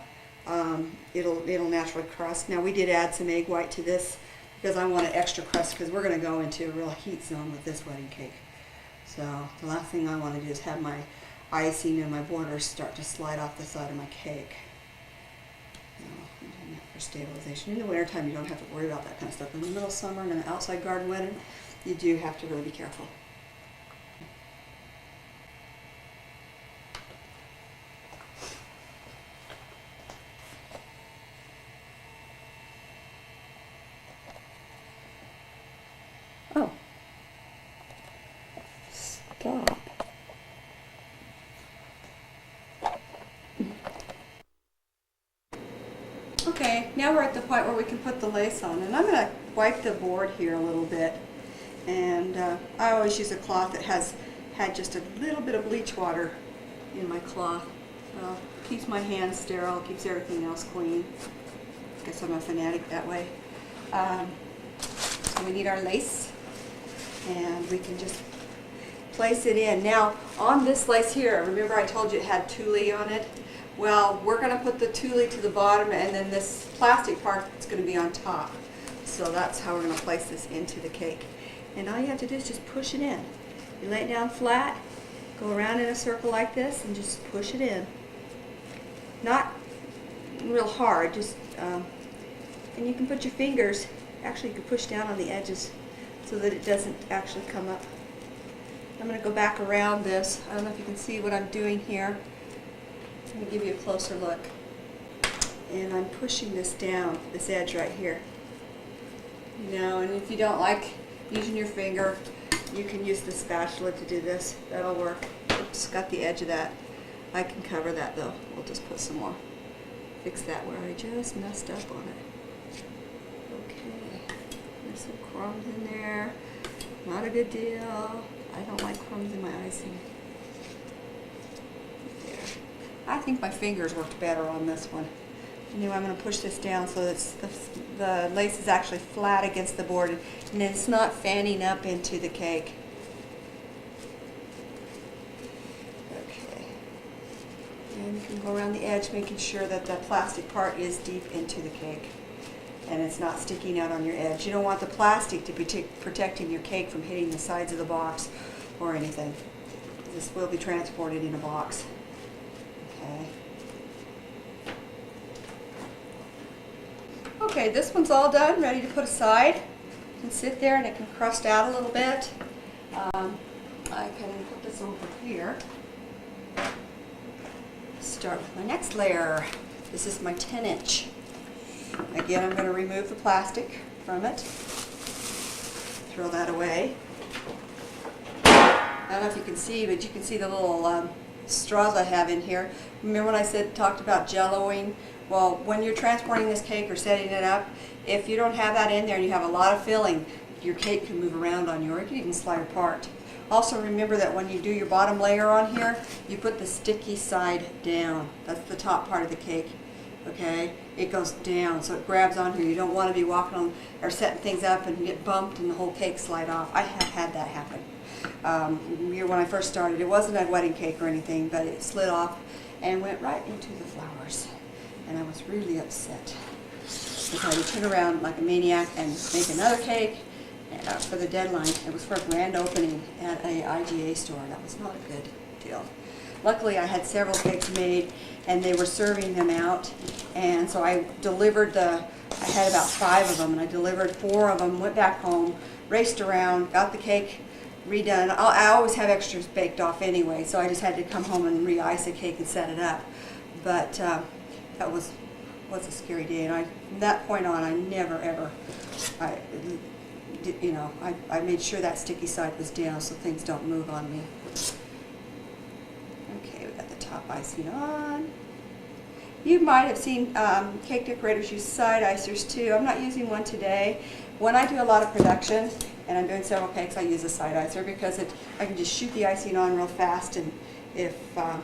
It'll naturally crust. Now we did add some egg white to this because I want an extra crust, because we're going to go into a real heat zone with this wedding cake. So the last thing I want to do is have my icing and my borders start to slide off the side of my cake. I'm doing that for stabilization. In the wintertime, you don't have to worry about that kind of stuff. In the middle of summer and an outside garden wedding, you do have to really be careful. Oh. Stop. Okay, now we're at the point where we can put the lace on, and I'm going to wipe the board here a little bit, and I always use a cloth that has had just a little bit of bleach water in my cloth. So keeps my hands sterile, keeps everything else clean. I guess I'm a fanatic that way. So we need our lace, and we can just place it in. Now on this lace here, remember I told you it had tulle on it? Well, we're going to put the tulle to the bottom, and then this plastic part is going to be on top. So that's how we're going to place this into the cake. And all you have to do is just push it in. You lay it down flat, go around in a circle like this, and just push it in. Not real hard, just, and you can put your fingers, actually you can push down on the edges so that it doesn't actually come up. I'm going to go back around this. I don't know if you can see what I'm doing here. Let me give you a closer look. And I'm pushing this down, this edge right here. And if you don't like using your finger, you can use the spatula to do this. That'll work. Oops, got the edge of that. I can cover that though. We'll just put some more. Fix that where I just messed up on it. Okay. There's some crumbs in there. Not a good deal. I don't like crumbs in my icing. I think my fingers worked better on this one. I'm going to push this down so that the lace is actually flat against the board, and it's not fanning up into the cake. Okay. And you can go around the edge, making sure that the plastic part is deep into the cake, and it's not sticking out on your edge. You don't want the plastic to be protecting your cake from hitting the sides of the box or anything. This will be transported in a box. Okay, this one's all done, ready to put aside. It can sit there and it can crust out a little bit. I can put this over here. Start with my next layer. This is my 10-inch. Again, I'm going to remove the plastic from it. Throw that away. I don't know if you can see, but you can see the little straws I have in here. Remember when I talked about jelloing? Well, when you're transporting this cake or setting it up, if you don't have that in there and you have a lot of filling, your cake can move around on you, or it can even slide apart. Also remember that when you do your bottom layer on here, you put the sticky side down. That's the top part of the cake. Okay, it goes down, so it grabs on here. You don't want to be walking on or setting things up and get bumped and the whole cake slide off. I have had that happen. When I first started, it wasn't a wedding cake or anything, but it slid off and went right into the flowers, and I was really upset. So I had to turn around like a maniac and make another cake for the deadline. It was for a grand opening at a IGA store. That was not a good deal. Luckily, I had several cakes made, and they were serving them out, and so I delivered I had about 5 of them, and I delivered 4 of them, went back home, raced around, got the cake redone. I always have extras baked off anyway, so I just had to come home and re-ice the cake and set it up. But that was a scary day, and from that point on, I never ever, I made sure that sticky side was down so things don't move on me. Okay, we got the top icing on. You might have seen cake decorators use side icers too. I'm not using one today. When I do a lot of production and I'm doing several cakes, I use a side icer because I can just shoot the icing on real fast, and if I'm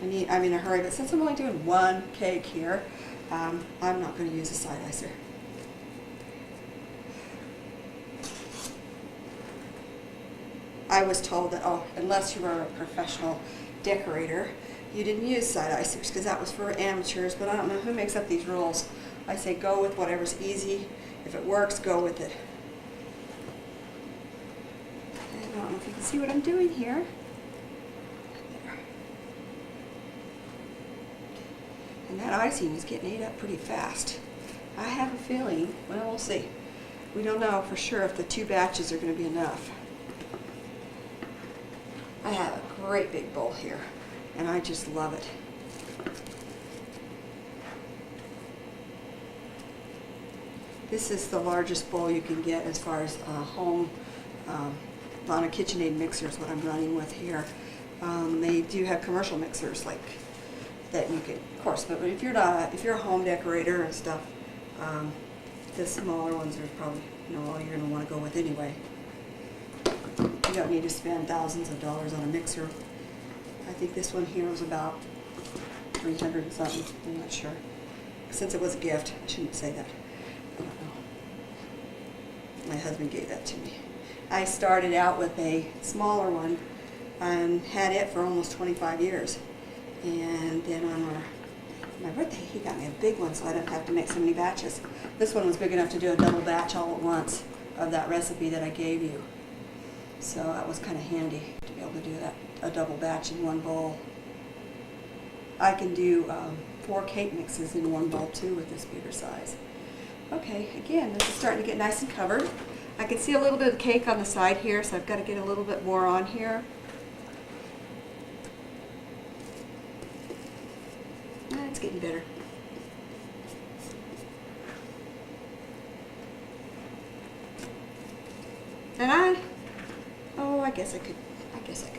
in a hurry. But since I'm only doing one cake here, I'm not going to use a side icer. I was told that, unless you were a professional decorator, you didn't use side icers because that was for amateurs, but I don't know who makes up these rules. I say go with whatever's easy. If it works, go with it. And I don't know if you can see what I'm doing here. There. And that icing is getting ate up pretty fast. I have a feeling, well, we'll see. We don't know for sure if the 2 batches are going to be enough. I have a great big bowl here, and I just love it. This is the largest bowl you can get as far as home on a KitchenAid mixer is what I'm running with here. They do have commercial mixers like that you can, of course, but if you're a home decorator and stuff, the smaller ones are probably all you're going to want to go with anyway. You don't need to spend thousands of dollars on a mixer. I think this one here was about $300 and something. I'm not sure. Since it was a gift, I shouldn't say that. I don't know. My husband gave that to me. I started out with a smaller one and had it for almost 25 years. And then on my birthday, he got me a big one so I didn't have to make so many batches. This one was big enough to do a double batch all at once of that recipe that I gave you. So that was kind of handy to be able to do that, a double batch in one bowl. I can do 4 cake mixes in one bowl too with this bigger size. Okay, again, this is starting to get nice and covered. I can see a little bit of cake on the side here, so I've got to get a little bit more on here. It's getting better. And I guess I could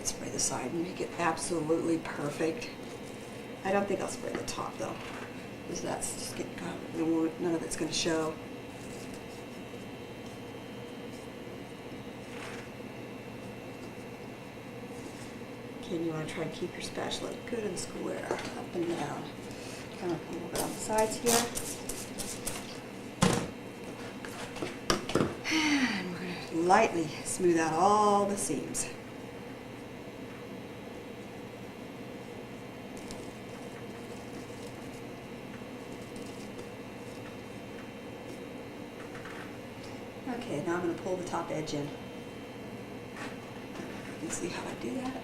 spray the side and make it absolutely perfect. I don't think I'll spray the top though, because that's just getting covered. None of it's going to show. Again, you want to try to keep your spatula good and square, up and down. Kind of a little bit on the sides here. And we're going to lightly smooth out all the seams. Okay, now I'm going to pull the top edge in. You can see how I do that.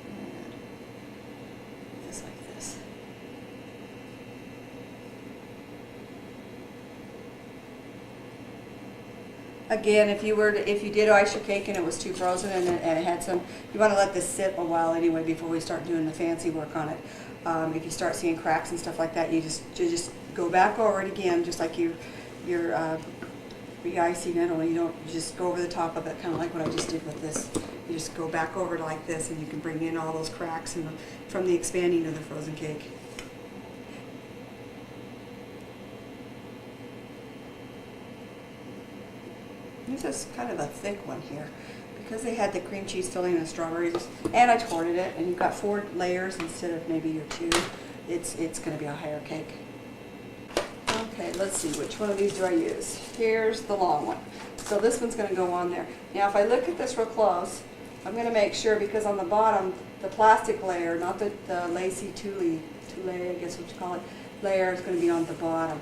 And just like this. Again, if you did ice your cake and it was too frozen and it had some, you want to let this sit a while anyway before we start doing the fancy work on it. If you start seeing cracks and stuff like that, you just go back over it again, just like you're re-icing it, only you don't just go over the top of it, kind of like what I just did with this. You just go back over it like this, and you can bring in all those cracks from the expanding of the frozen cake. This is kind of a thick one here because they had the cream cheese filling and the strawberries, and I torted it, and you've got 4 layers instead of maybe your 2. It's going to be a higher cake. Okay, let's see, which one of these do I use? Here's the long one. So this one's going to go on there. Now if I look at this real close, I'm going to make sure, because on the bottom, the plastic layer, not the lacy tulle, I guess what you call it, layer is going to be on the bottom.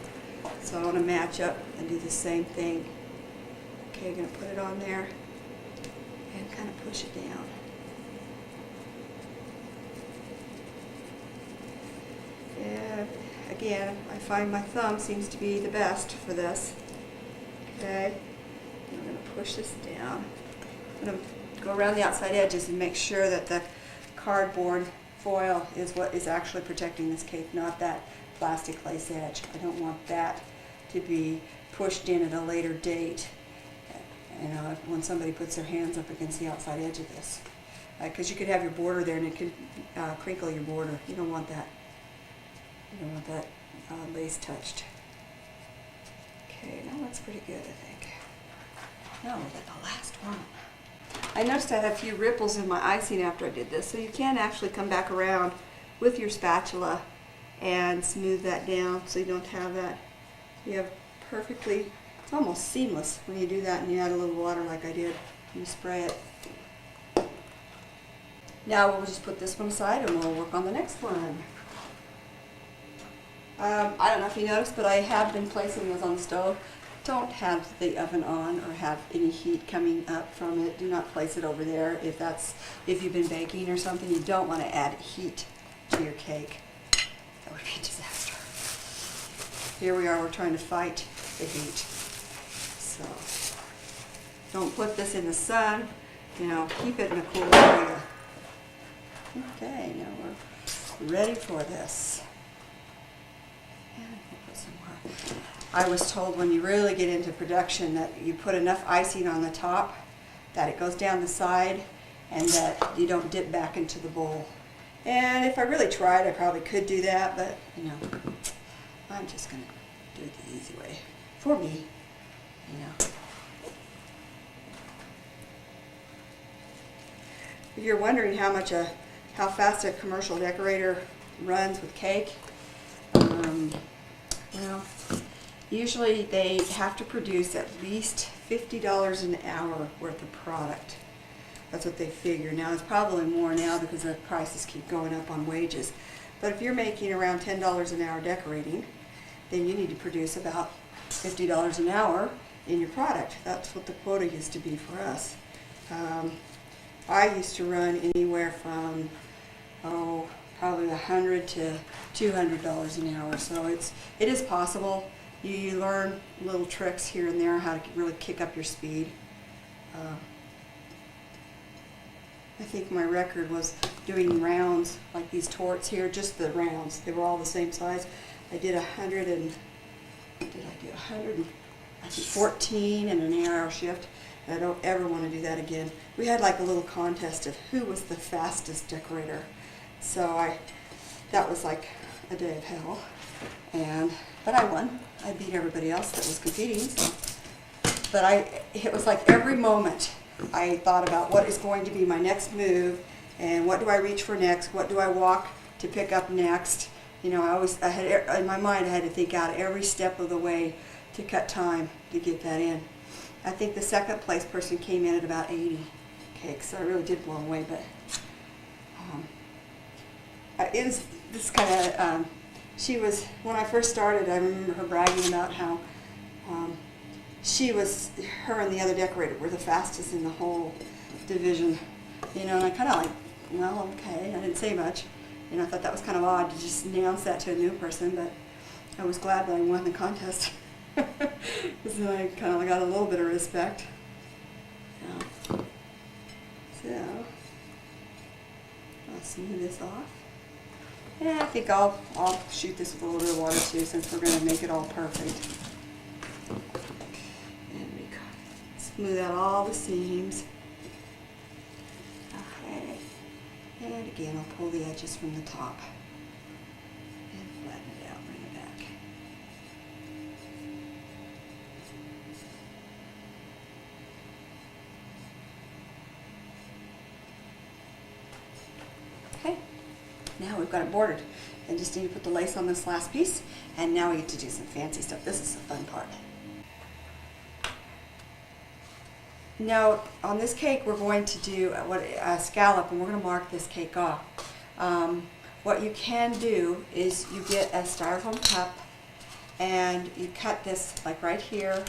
So I want to match up and do the same thing. Okay, I'm going to put it on there and kind of push it down. And again, I find my thumb seems to be the best for this. Okay, I'm going to push this down. I'm going to go around the outside edges and make sure that the cardboard foil is what is actually protecting this cake, not that plastic lace edge. I don't want that to be pushed in at a later date. You know, when somebody puts their hands up against the outside edge of this. Because you could have your border there and it could crinkle your border. You don't want that. You don't want that lace touched. Okay, now that's pretty good, I think. Now we'll get the last one. I noticed I had a few ripples in my icing after I did this, so you can actually come back around with your spatula and smooth that down so you don't have that. You have perfectly, it's almost seamless when you do that and you add a little water like I did. You spray it. Now we'll just put this one aside and we'll work on the next one. I don't know if you noticed, but I have been placing those on the stove. Don't have the oven on or have any heat coming up from it. Do not place it over there. If you've been baking or something, you don't want to add heat to your cake. That would be a disaster. Here we are, we're trying to fight the heat. So don't put this in the sun, you know, keep it in a cool area. Okay, now we're ready for this. And we'll put some more. I was told when you really get into production that you put enough icing on the top that it goes down the side and that you don't dip back into the bowl. And if I really tried, I probably could do that, but you know, I'm just going to do it the easy way for me, you know. If you're wondering how fast a commercial decorator runs with cake, well, usually they have to produce at least $50 an hour worth of product. That's what they figure. Now it's probably more now because the prices keep going up on wages. But if you're making around $10 an hour decorating, then you need to produce about $50 an hour in your product. That's what the quota used to be for us. I used to run anywhere from probably $100 to $200 an hour. So it is possible. You learn little tricks here and there how to really kick up your speed. I think my record was doing rounds like these torts here, just the rounds. They were all the same size. I did 114 in an 8-hour shift. I don't ever want to do that again. We had like a little contest of who was the fastest decorator. So that was like a day of hell. But I won. I beat everybody else that was competing. So. But it was like every moment I thought about what is going to be my next move and what do I reach for next, what do I walk to pick up next. You know, I had in my mind I had to think out every step of the way to cut time to get that in. I think the second place person came in at about 80 cakes, so I really did blow away. But it was this kind of. She was, when I first started, I remember her bragging about how her and the other decorator were the fastest in the whole division. You know, and I kind of like, well, okay, I didn't say much. You know, I thought that was kind of odd to just announce that to a new person, but I was glad that I won the contest. Because then I kind of got a little bit of respect. Yeah. So, I'll smooth this off. Yeah, I think I'll shoot this with a little bit of water too, since we're going to make it all perfect. And we smooth out all the seams. again. I'll pull the edges from the top and flatten it out, bring it back. Okay, now we've got it bordered. I just need to put the lace on this last piece, and now we get to do some fancy stuff. This is the fun part. Now, on this cake, we're going to do a scallop, and we're going to mark this cake off. What you can do is you get a styrofoam cup, and you cut this like right here,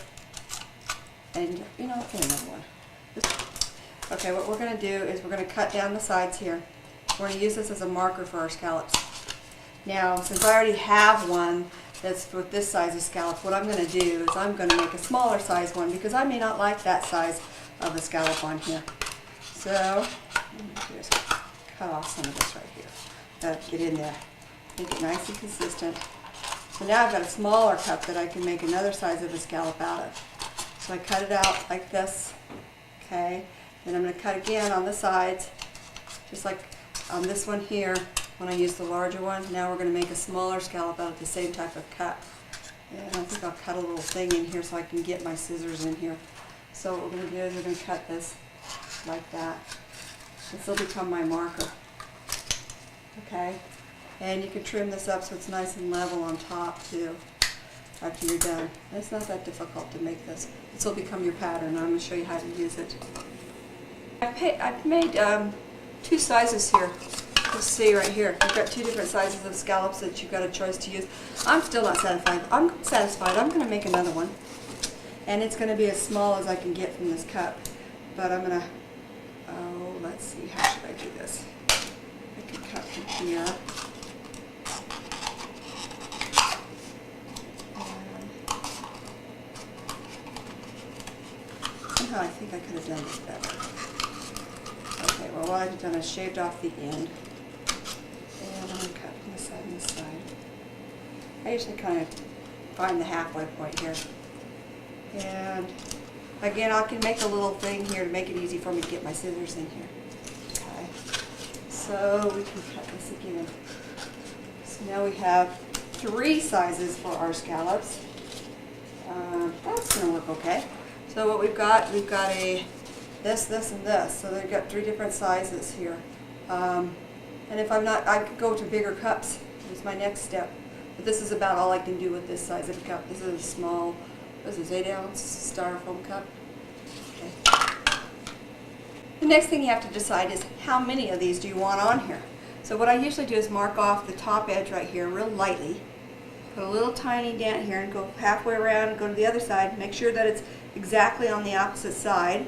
and you know, get another one. Okay, what we're going to do is we're going to cut down the sides here. We're going to use this as a marker for our scallops. Now, since I already have one that's with this size of scallop, what I'm going to do is I'm going to make a smaller size one because I may not like that size of a scallop on here. So, let me just cut off some of this right here. Get in there. Make it nice and consistent. So now I've got a smaller cup that I can make another size of a scallop out of. So I cut it out like this. Okay. Then I'm going to cut again on the sides, just like on this one here. When I use the larger one, now we're going to make a smaller scallop out of the same type of cut. And I think I'll cut a little thing in here so I can get my scissors in here. So what we're going to do is we're going to cut this like that. This will become my marker. Okay? And you can trim this up so it's nice and level on top too after you're done. And it's not that difficult to make this. This will become your pattern. I'm going to show you how to use it. I've made 2 sizes here. You'll see right here, you've got 2 different sizes of scallops that you've got a choice to use. I'm still not satisfied. I'm going to make another one. And it's going to be as small as I can get from this cup. But I'm going to, let's see, how should I do this? I can cut from here. Somehow I think I could have done this better. Okay, well what I've done is shaved off the end. And I'm going to cut from the side and the side. I usually kind of find the halfway point here. And again, I can make a little thing here to make it easy for me to get my scissors in here. Okay, so we can cut this again. So now we have 3 sizes for our scallops. That's going to work okay. So what we've got a this, and this. So they've got 3 different sizes here. And if I'm not, I could go to bigger cups. Is my next step. But this is about all I can do with this size of cup. This is a small, this is 8-ounce styrofoam cup. Okay. The next thing you have to decide is how many of these do you want on here. So what I usually do is mark off the top edge right here real lightly. Put a little tiny dent here and go halfway around and go to the other side. Make sure that it's exactly on the opposite side.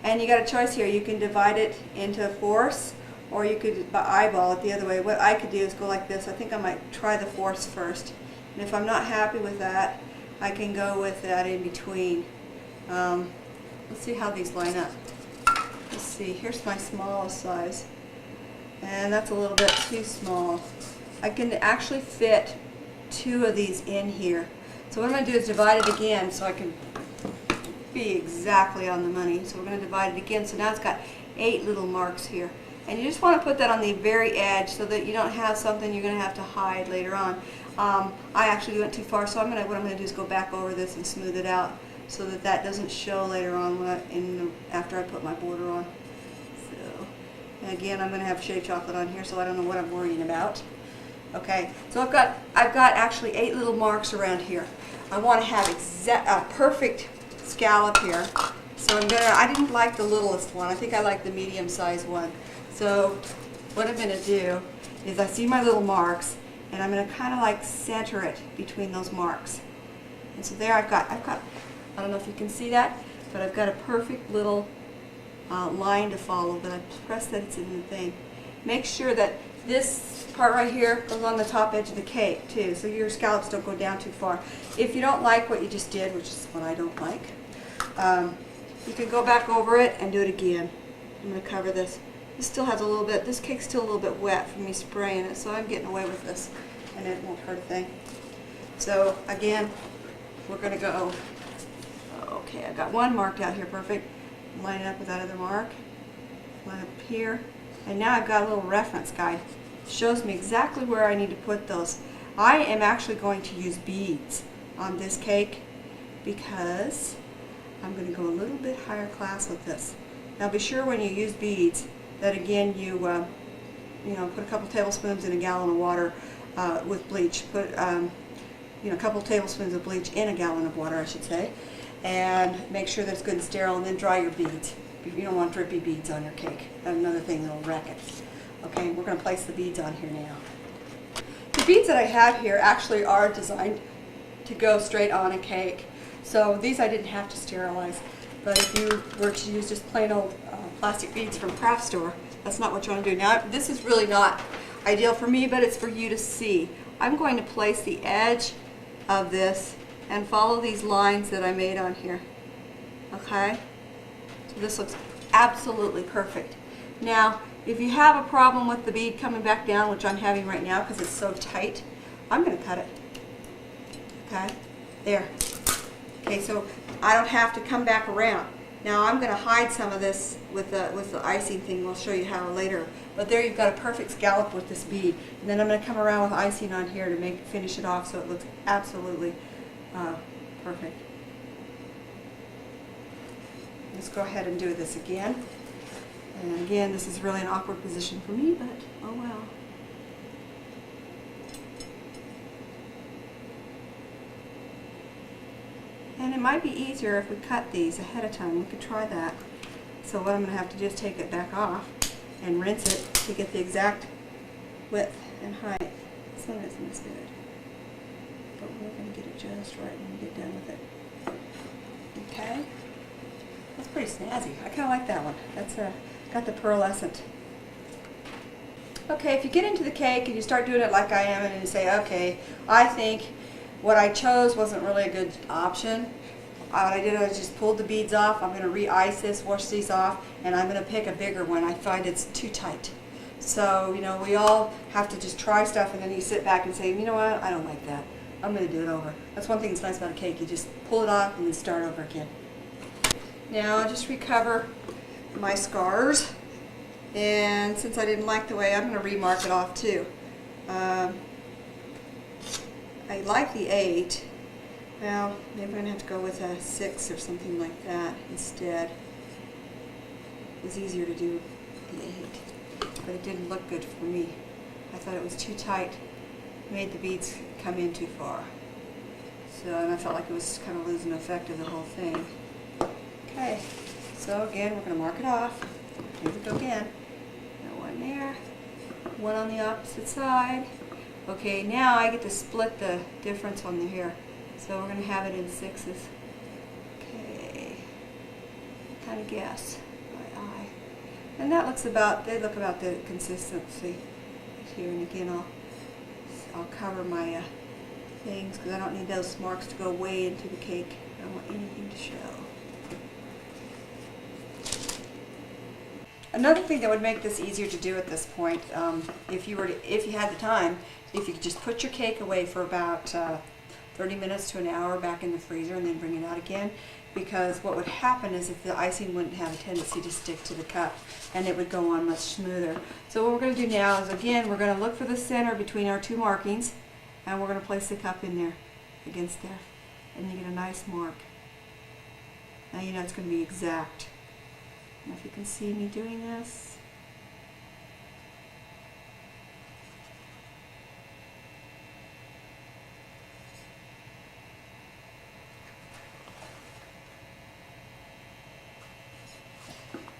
And you got a choice here. You can divide it into 4ths, or you could eyeball it the other way. What I could do is go like this. I think I might try the 4ths first. And if I'm not happy with that, I can go with that in between. Let's see how these line up. Let's see. Here's my smallest size. And that's a little bit too small. I can actually fit 2 of these in here. So what I'm going to do is divide it again so I can be exactly on the money. So we're going to divide it again. So now it's got 8 little marks here. And you just want to put that on the very edge so that you don't have something you're going to have to hide later on. I actually went too far, so what I'm going to do is go back over this and smooth it out so that that doesn't show later on after I put my border on. So, and again, I'm going to have shaved chocolate on here, so I don't know what I'm worrying about. Okay, so I've got actually 8 little marks around here. I want to have a perfect scallop here. So I didn't like the littlest one. I think I like the medium-sized one. So what I'm going to do is I see my little marks, and I'm going to kind of like center it between those marks. And so there I've got, I don't know if you can see that, but I've got a perfect little line to follow, but I press that it's in the thing. Make sure that this part right here goes on the top edge of the cake too, so your scallops don't go down too far. If you don't like what you just did, which is what I don't like, you can go back over it and do it again. I'm going to cover this. This still has a little bit, this cake's still a little bit wet from me spraying it, so I'm getting away with this and it won't hurt a thing. So again, we're going to go, okay, I've got one marked out here, perfect. Line it up with that other mark, line up here, And now I've got a little reference guide. It shows me exactly where I need to put those. I am actually going to use beads on this cake because I'm going to go a little bit higher class with this. Now be sure when you use beads that again you put a couple tablespoons in a gallon of water with bleach. Put a couple tablespoons of bleach in a gallon of water, I should say, and make sure that it's good and sterile, and then dry your beads. You don't want drippy beads on your cake. That's another thing that'll wreck it. Okay, we're going to place the beads on here now. The beads that I have here actually are designed to go straight on a cake. So these I didn't have to sterilize. But if you were to use just plain old plastic beads from craft store, that's not what you want to do. Now this is really not ideal for me, but it's for you to see. I'm going to place the edge of this and follow these lines that I made on here. Okay? So this looks absolutely perfect. Now, if you have a problem with the bead coming back down, which I'm having right now because it's so tight, I'm going to cut it. Okay? There. Okay, so I don't have to come back around. Now I'm going to hide some of this with the icing thing. We'll show you how later. But there you've got a perfect scallop with this bead. And then I'm going to come around with icing on here to finish it off so it looks absolutely perfect. Let's go ahead and do this again. And again, this is really an awkward position for me, but oh well. And it might be easier if we cut these ahead of time. We could try that. So what I'm going to have to do is take it back off and rinse it to get the exact width and height. This one isn't as good, but we're going to get it just right when we get done with it. Okay? That's pretty snazzy. I kind of like that one. That's got the pearlescent. Okay, if you get into the cake and you start doing it like I am and you say, okay, I think what I chose wasn't really a good option. What I did was just pulled the beads off. I'm going to re-ice this, wash these off, and I'm going to pick a bigger one. I find it's too tight. So, we all have to just try stuff, and then you sit back and say, you know what, I don't like that. I'm going to do it over. That's one thing that's nice about a cake. You just pull it off and then start over again. Now I'll just recover my scars, and since I didn't like the way, I'm going to remark it off too. I like the 8. Well, maybe I'm going to have to go with a 6 or something like that instead. It was easier to do the 8, but it didn't look good for me. I thought it was too tight, made the beads come in too far. So, and I felt like it was kind of losing the effect of the whole thing. Okay, so again, we're going to mark it off. Here we go again. Got one there, one on the opposite side. Okay, now I get to split the difference on the here. So we're going to have it in 6s. Okay, kind of guess by eye. And that looks about, they look about the consistency here. And again, I'll cover my things because I don't need those marks to go way into the cake. I don't want anything to show. Another thing that would make this easier to do at this point, if you had the time, if you could just put your cake away for about 30 minutes to an hour back in the freezer and then bring it out again, because what would happen is if the icing wouldn't have a tendency to stick to the cup and it would go on much smoother. So what we're going to do now is, again, we're going to look for the center between our two markings, and we're going to place the cup in there, against there, and you get a nice mark. Now you know it's going to be exact. I don't know if you can see me doing this.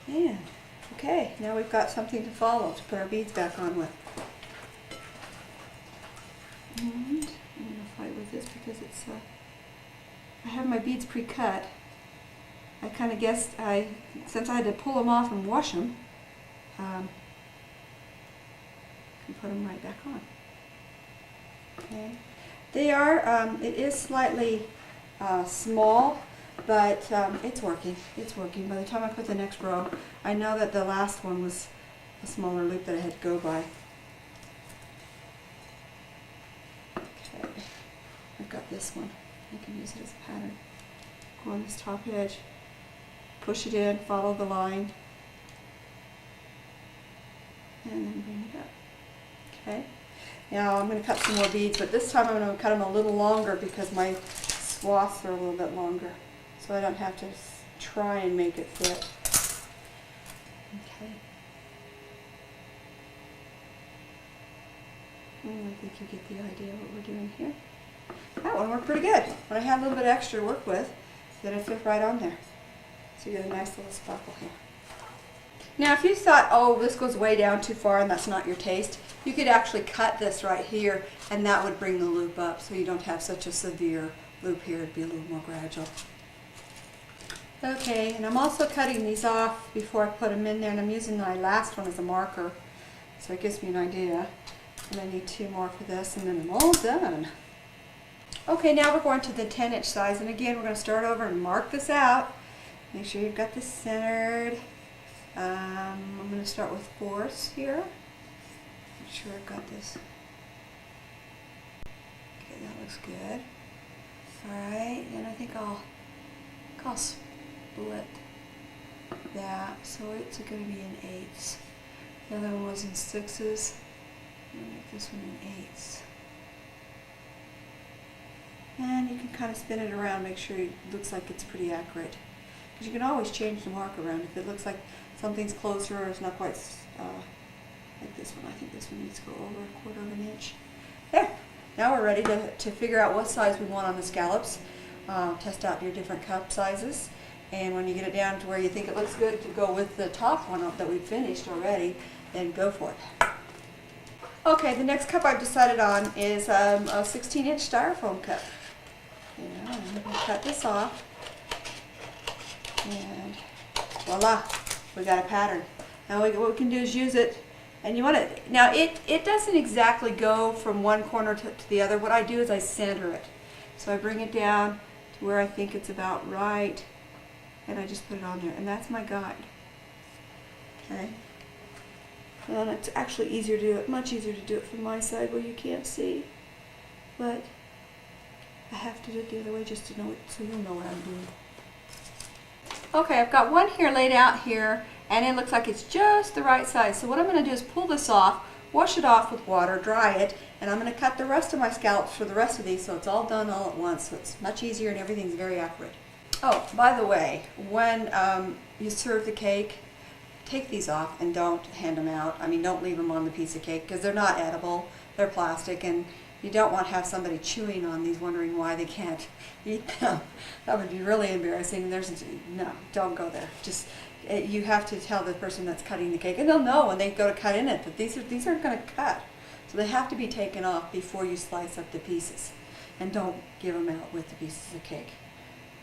And, okay, now we've got something to follow to put our beads back on with. And I'm going to fight with this because it's, I have my beads pre-cut. I kind of guessed, since I had to pull them off and wash them, I can put them right back on. Okay, they are, it is slightly small, but it's working. It's working. By the time I put the next row, I know that the last one was a smaller loop that I had to go by. Okay, I've got this one. I can use it as a pattern. Go on this top edge. Push it in, follow the line. and then bring it up. Okay. Now I'm going to cut some more beads, but this time I'm going to cut them a little longer because my swaths are a little bit longer, so I don't have to try and make it fit. Okay. I think you get the idea of what we're doing here. That one worked pretty good. When I had a little bit extra to work with, then it fit right on there. So you get a nice little sparkle here. Now if you thought, oh, this goes way down too far and that's not your taste, you could actually cut this right here and that would bring the loop up so you don't have such a severe loop here. It'd be a little more gradual. Okay, and I'm also cutting these off before I put them in there, and I'm using my last one as a marker so it gives me an idea. And I need 2 more for this and then I'm all done. Okay, now we're going to the 10-inch size, and again we're going to start over and mark this out. Make sure you've got this centered. I'm going to start with 4ths here. Make sure I've got this. Okay, that looks good. Alright, then I think I'll split that so it's going to be in 8ths. The other one was in 6s. I'm going to make this one in 8ths. And you can kind of spin it around, make sure it looks like it's pretty accurate. Because you can always change the mark around if it looks like something's closer or it's not quite like this one. I think this one needs to go over 1/4 of an inch. There. Now we're ready to figure out what size we want on the scallops. Test out your different cup sizes. And when you get it down to where you think it looks good to go with the top one that we've finished already, then go for it. Okay, the next cup I've decided on is a 16-inch styrofoam cup. I'm going to cut this off, and voila, we got a pattern. Now what we can do is use it, and you want to, now it doesn't exactly go from one corner to the other. What I do is I center it. So I bring it down to where I think it's about right, and I just put it on there, and that's my guide. Okay. And it's actually easier to do it, much easier to do it from my side where you can't see. But I have to do it the other way just to know it, so you'll know what I'm doing. Okay, I've got one here laid out here, and it looks like it's just the right size. So what I'm going to do is pull this off, wash it off with water, dry it, and I'm going to cut the rest of my scallops for the rest of these so it's all done all at once. So it's much easier and everything's very accurate. Oh, by the way, when you serve the cake, take these off and don't hand them out. I mean, don't leave them on the piece of cake because they're not edible. They're plastic, and you don't want to have somebody chewing on these wondering why they can't eat them. That would be really embarrassing. No, don't go there. Just you have to tell the person that's cutting the cake, and they'll know when they go to cut in it that these aren't going to cut. So they have to be taken off before you slice up the pieces, and don't give them out with the pieces of cake.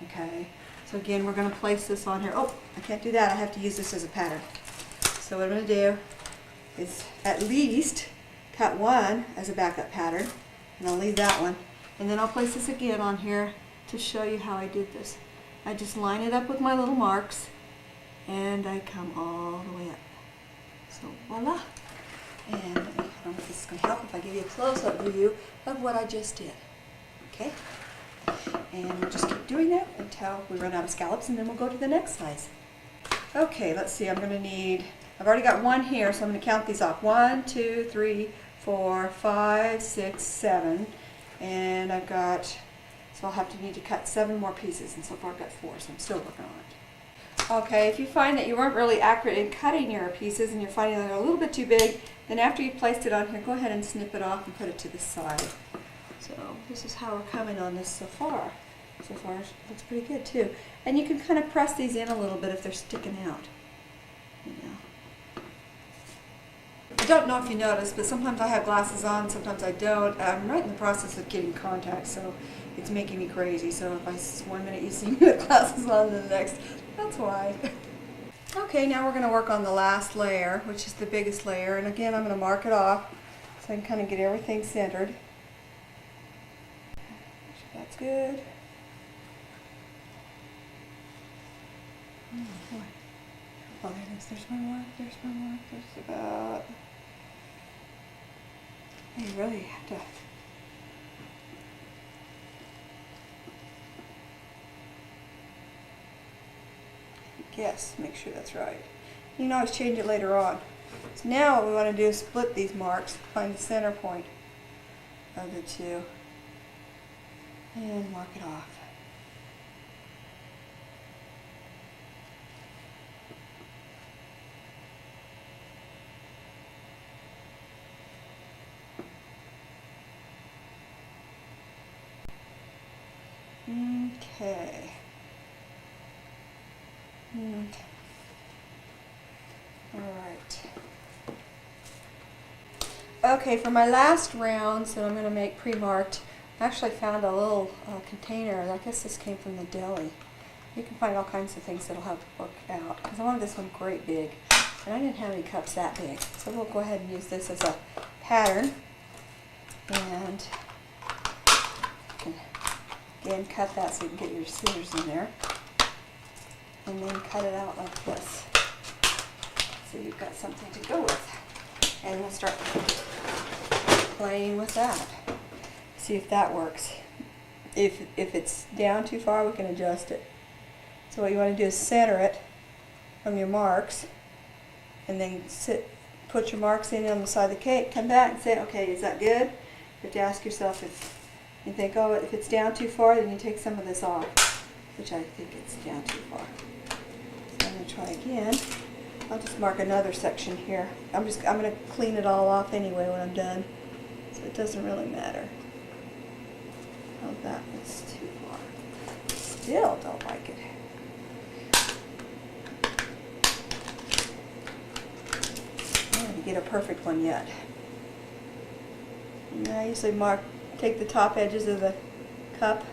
Okay. So again, we're going to place this on here. Oh, I can't do that. I have to use this as a pattern. So what I'm going to do is at least cut one as a backup pattern, and I'll leave that one. And then I'll place this again on here to show you how I did this. I just line it up with my little marks, and I come all the way up. So voila. And I don't know if this is going to help if I give you a close-up view of what I just did. Okay? And we'll just keep doing that until we run out of scallops, and then we'll go to the next size. Okay, let's see. I'm going to need, I've already got one here, so I'm going to count these off. 1, 2, 3, 4, 5, 6, 7. And I've got, so I'll need to cut 7 more pieces, and so far I've got 4, so I'm still working on it. Okay, if you find that you weren't really accurate in cutting your pieces and you're finding that they're a little bit too big, then after you've placed it on here, go ahead and snip it off and put it to the side. So this is how we're coming on this so far. So far it looks pretty good too. And you can kind of press these in a little bit if they're sticking out. You know. I don't know if you noticed, but sometimes I have glasses on, sometimes I don't. I'm right in the process of getting contacts, so it's making me crazy. So if one minute you see me with glasses on, then the next, that's why. Okay, now we're going to work on the last layer, which is the biggest layer. And again, I'm going to mark it off so I can kind of get everything centered. That's good. Oh, boy. Oh, there's one more, there's one more, there's about, you really have to, make sure that's right. You can always change it later on. So now what we want to do is split these marks, find the center point of the two, and mark it off. Okay. Alright. Okay, for my last rounds that I'm going to make pre-marked, I actually found a little container. I guess this came from the deli. You can find all kinds of things that'll help work out. Because I wanted this one great big. And I didn't have any cups that big. So we'll go ahead and use this as a pattern. And you can, again, cut that so you can get your scissors in there. And then cut it out like this. So you've got something to go with. And we'll start playing with that. See if that works. If it's down too far, we can adjust it. So what you want to do is center it from your marks, and then put your marks in on the side of the cake, come back and say, okay, is that good? You have to ask yourself if you think, oh, if it's down too far, then you take some of this off, which I think it's down too far. So I'm going to try again. I'll just mark another section here. I'm going to clean it all off anyway when I'm done, so it doesn't really matter. Oh, that was too far. Still don't like it. I didn't get a perfect one yet. And I usually take the top edges of the cup,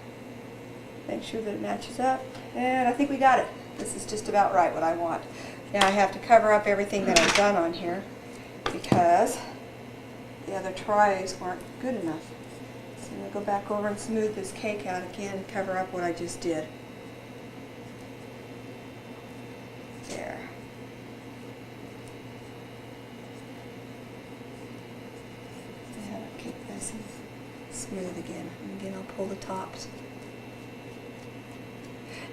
make sure that it matches up, and I think we got it. This is just about right, what I want. Now I have to cover up everything that I've done on here because the other tries weren't good enough. So I'm going to go back over and smooth this cake out again and cover up what I just did. There. And I'll keep this and smooth again. And again, I'll pull the tops.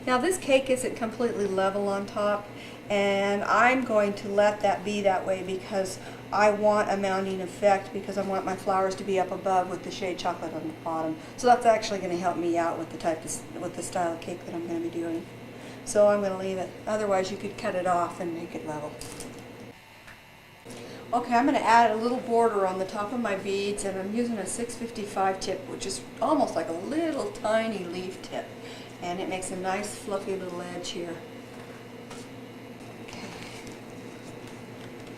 Now this cake isn't completely level on top, and I'm going to let that be that way because I want a mounding effect, because I want my flowers to be up above with the shade chocolate on the bottom. So that's actually going to help me out with the style of cake that I'm going to be doing. So I'm going to leave it. Otherwise you could cut it off and make it level. Okay, I'm going to add a little border on the top of my beads, and I'm using a 655 tip, which is almost like a little tiny leaf tip. And it makes a nice fluffy little edge here. Okay.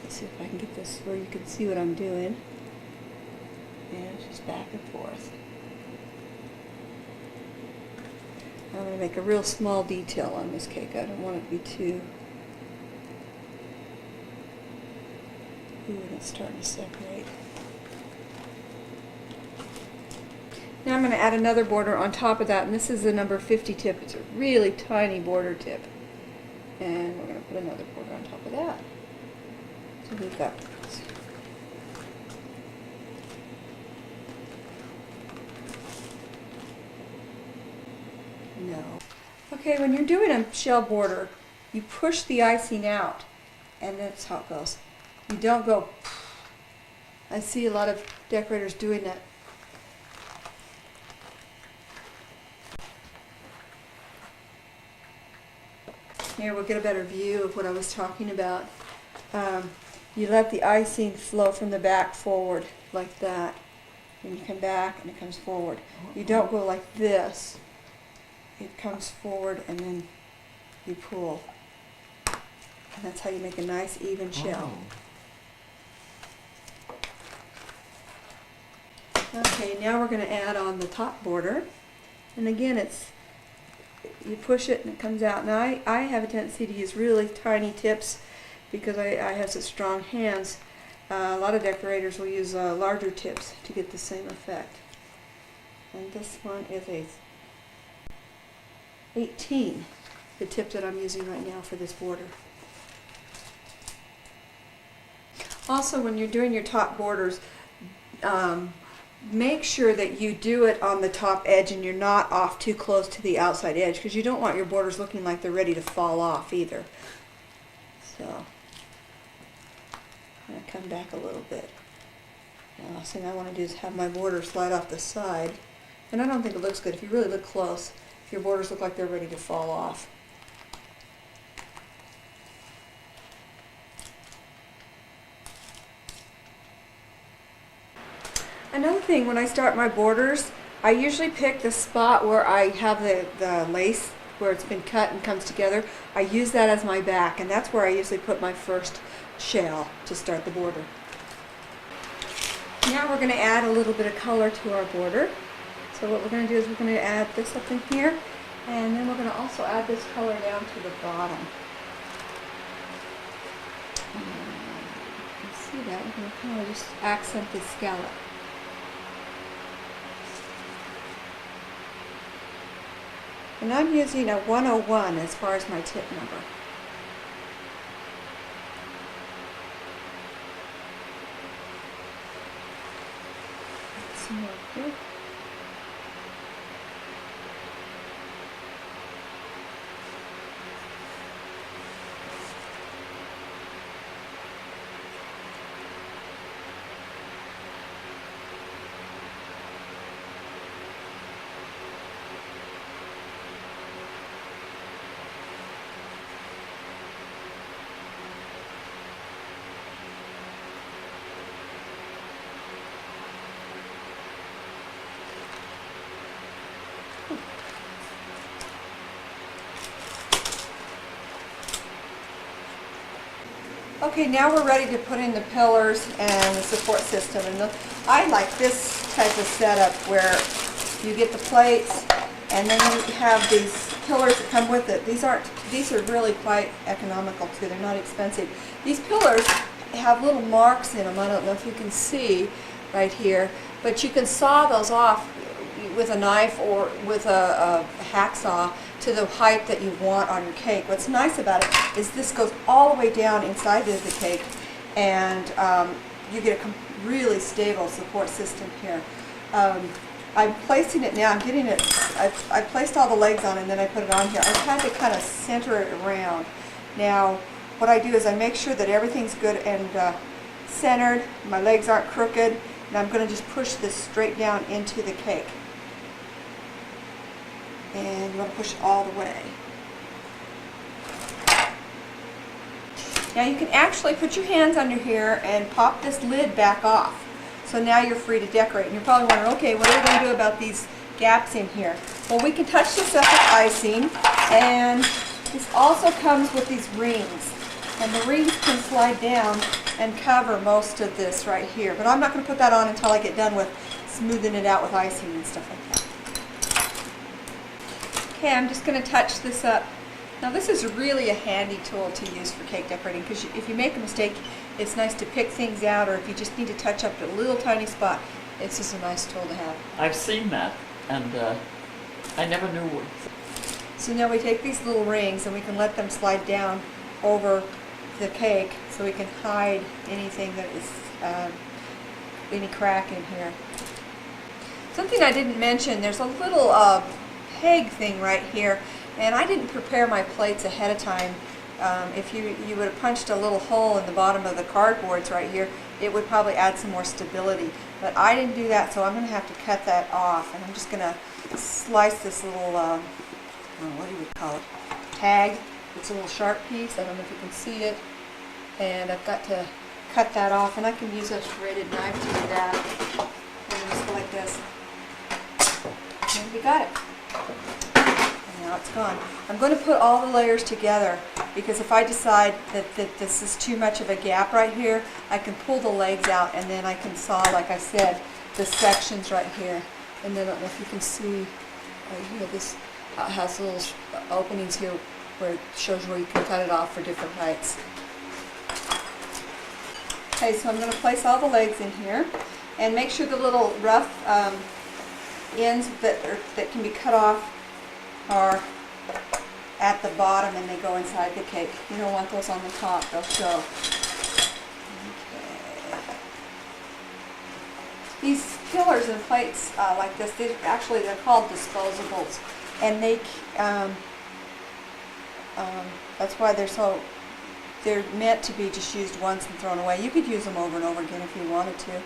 Let's see if I can get this where you can see what I'm doing. And just back and forth. I'm going to make a real small detail on this cake. I don't want it to be too... Ooh, it's starting to separate. Now I'm going to add another border on top of that, and this is the number 50 tip. It's a really tiny border tip. And we're going to put another border on top of that. So we've got this. No. Okay, when you're doing a shell border, you push the icing out, and that's how it goes. You don't go... I see a lot of decorators doing that. Here we'll get a better view of what I was talking about. You let the icing flow from the back forward like that. And you come back and it comes forward. You don't go like this. It comes forward and then you pull. And that's how you make a nice even shell. Okay, now we're going to add on the top border. And again, you push it and it comes out. Now I have a tendency to use really tiny tips because I have such strong hands. A lot of decorators will use larger tips to get the same effect. And this one is a 18, the tip that I'm using right now for this border. Also, when you're doing your top borders, make sure that you do it on the top edge and you're not off too close to the outside edge, because you don't want your borders looking like they're ready to fall off either. So, come back a little bit. Now, so now what I want to do is have my border slide off the side. And I don't think it looks good. If you really look close, your borders look like they're ready to fall off. Another thing, when I start my borders, I usually pick the spot where I have the lace, where it's been cut and comes together. I use that as my back, and that's where I usually put my first shell to start the border. Now we're going to add a little bit of color to our border. So what we're going to do is we're going to add this up in here, and then we're going to also add this color down to the bottom. And you can see that. We're going to kind of just accent the scallop. And I'm using a 101 as far as my tip number. Some more here. Okay, now we're ready to put in the pillars and the support system. And I like this type of setup where you get the plates and then you have these pillars that come with it. These are really quite economical too. They're not expensive. These pillars have little marks in them. I don't know if you can see right here, but you can saw those off with a knife or with a hacksaw to the height that you want on your cake. What's nice about it is this goes all the way down inside of the cake, and you get a really stable support system here. I'm placing it now. I'm getting it. I placed all the legs on and then I put it on here. I've had to kind of center it around. Now, what I do is I make sure that everything's good and centered. My legs aren't crooked, and I'm going to just push this straight down into the cake. And you want to push it all the way. Now you can actually put your hands under here and pop this lid back off. So now you're free to decorate. And you're probably wondering, okay, what are we going to do about these gaps in here? Well, we can touch this up with icing, and this also comes with these rings. And the rings can slide down and cover most of this right here. But I'm not going to put that on until I get done with smoothing it out with icing and stuff like that. Okay, I'm just going to touch this up. Now this is really a handy tool to use for cake decorating, because if you make a mistake, it's nice to pick things out, or if you just need to touch up a little tiny spot, it's just a nice tool to have. I've seen that, and I never knew. So now we take these little rings and we can let them slide down over the cake so we can hide anything that is, any crack in here. Something I didn't mention, there's a little peg thing right here, and I didn't prepare my plates ahead of time. If you would have punched a little hole in the bottom of the cardboards right here, it would probably add some more stability. But I didn't do that, so I'm going to have to cut that off, and I'm just going to slice this little, what do you call it, tag. It's a little sharp piece. I don't know if you can see it. And I've got to cut that off, and I can use a serrated knife to do that. And just go like this. And we got it. And now it's gone. I'm going to put all the layers together, because if I decide that this is too much of a gap right here, I can pull the legs out, and then I can saw, like I said, the sections right here. And then I don't know if you can see right here, this has little openings here where it shows where you can cut it off for different heights. Okay, so I'm going to place all the legs in here, and make sure the little rough ends that can be cut off are at the bottom and they go inside the cake. You don't want those on the top, they'll show. Okay. These pillars and plates like this, they're called disposables, and they that's why they're so they're meant to be just used once and thrown away. You could use them over and over again if you wanted to.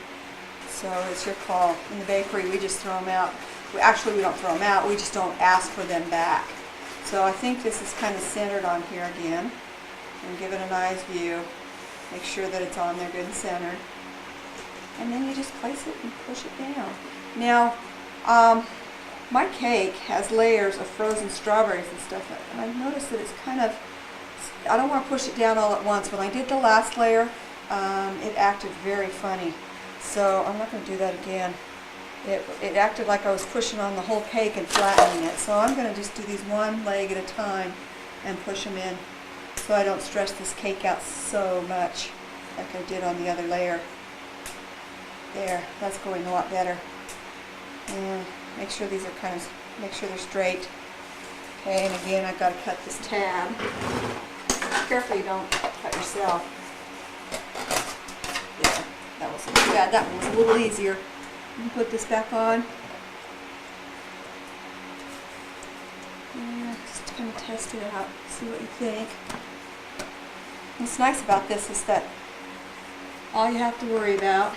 So it's your call. In the bakery, we just throw them out. Actually, we don't throw them out. We just don't ask for them back. So I think this is kind of centered on here again. And give it a nice view. Make sure that it's on there good and centered. And then you just place it and push it down. Now, my cake has layers of frozen strawberries and stuff, and I've noticed that it's kind of, I don't want to push it down all at once. When I did the last layer, it acted very funny. So I'm not going to do that again. It acted like I was pushing on the whole cake and flattening it. So I'm going to just do these one leg at a time and push them in so I don't stress this cake out so much like I did on the other layer. There, that's going a lot better. And make sure these are make sure they're straight. Okay, and again, I've got to cut this tab. Be careful you don't cut yourself. There, that wasn't too bad. That one was a little easier. You can put this back on. Yeah, just kind of test it out, see what you think. What's nice about this is that all you have to worry about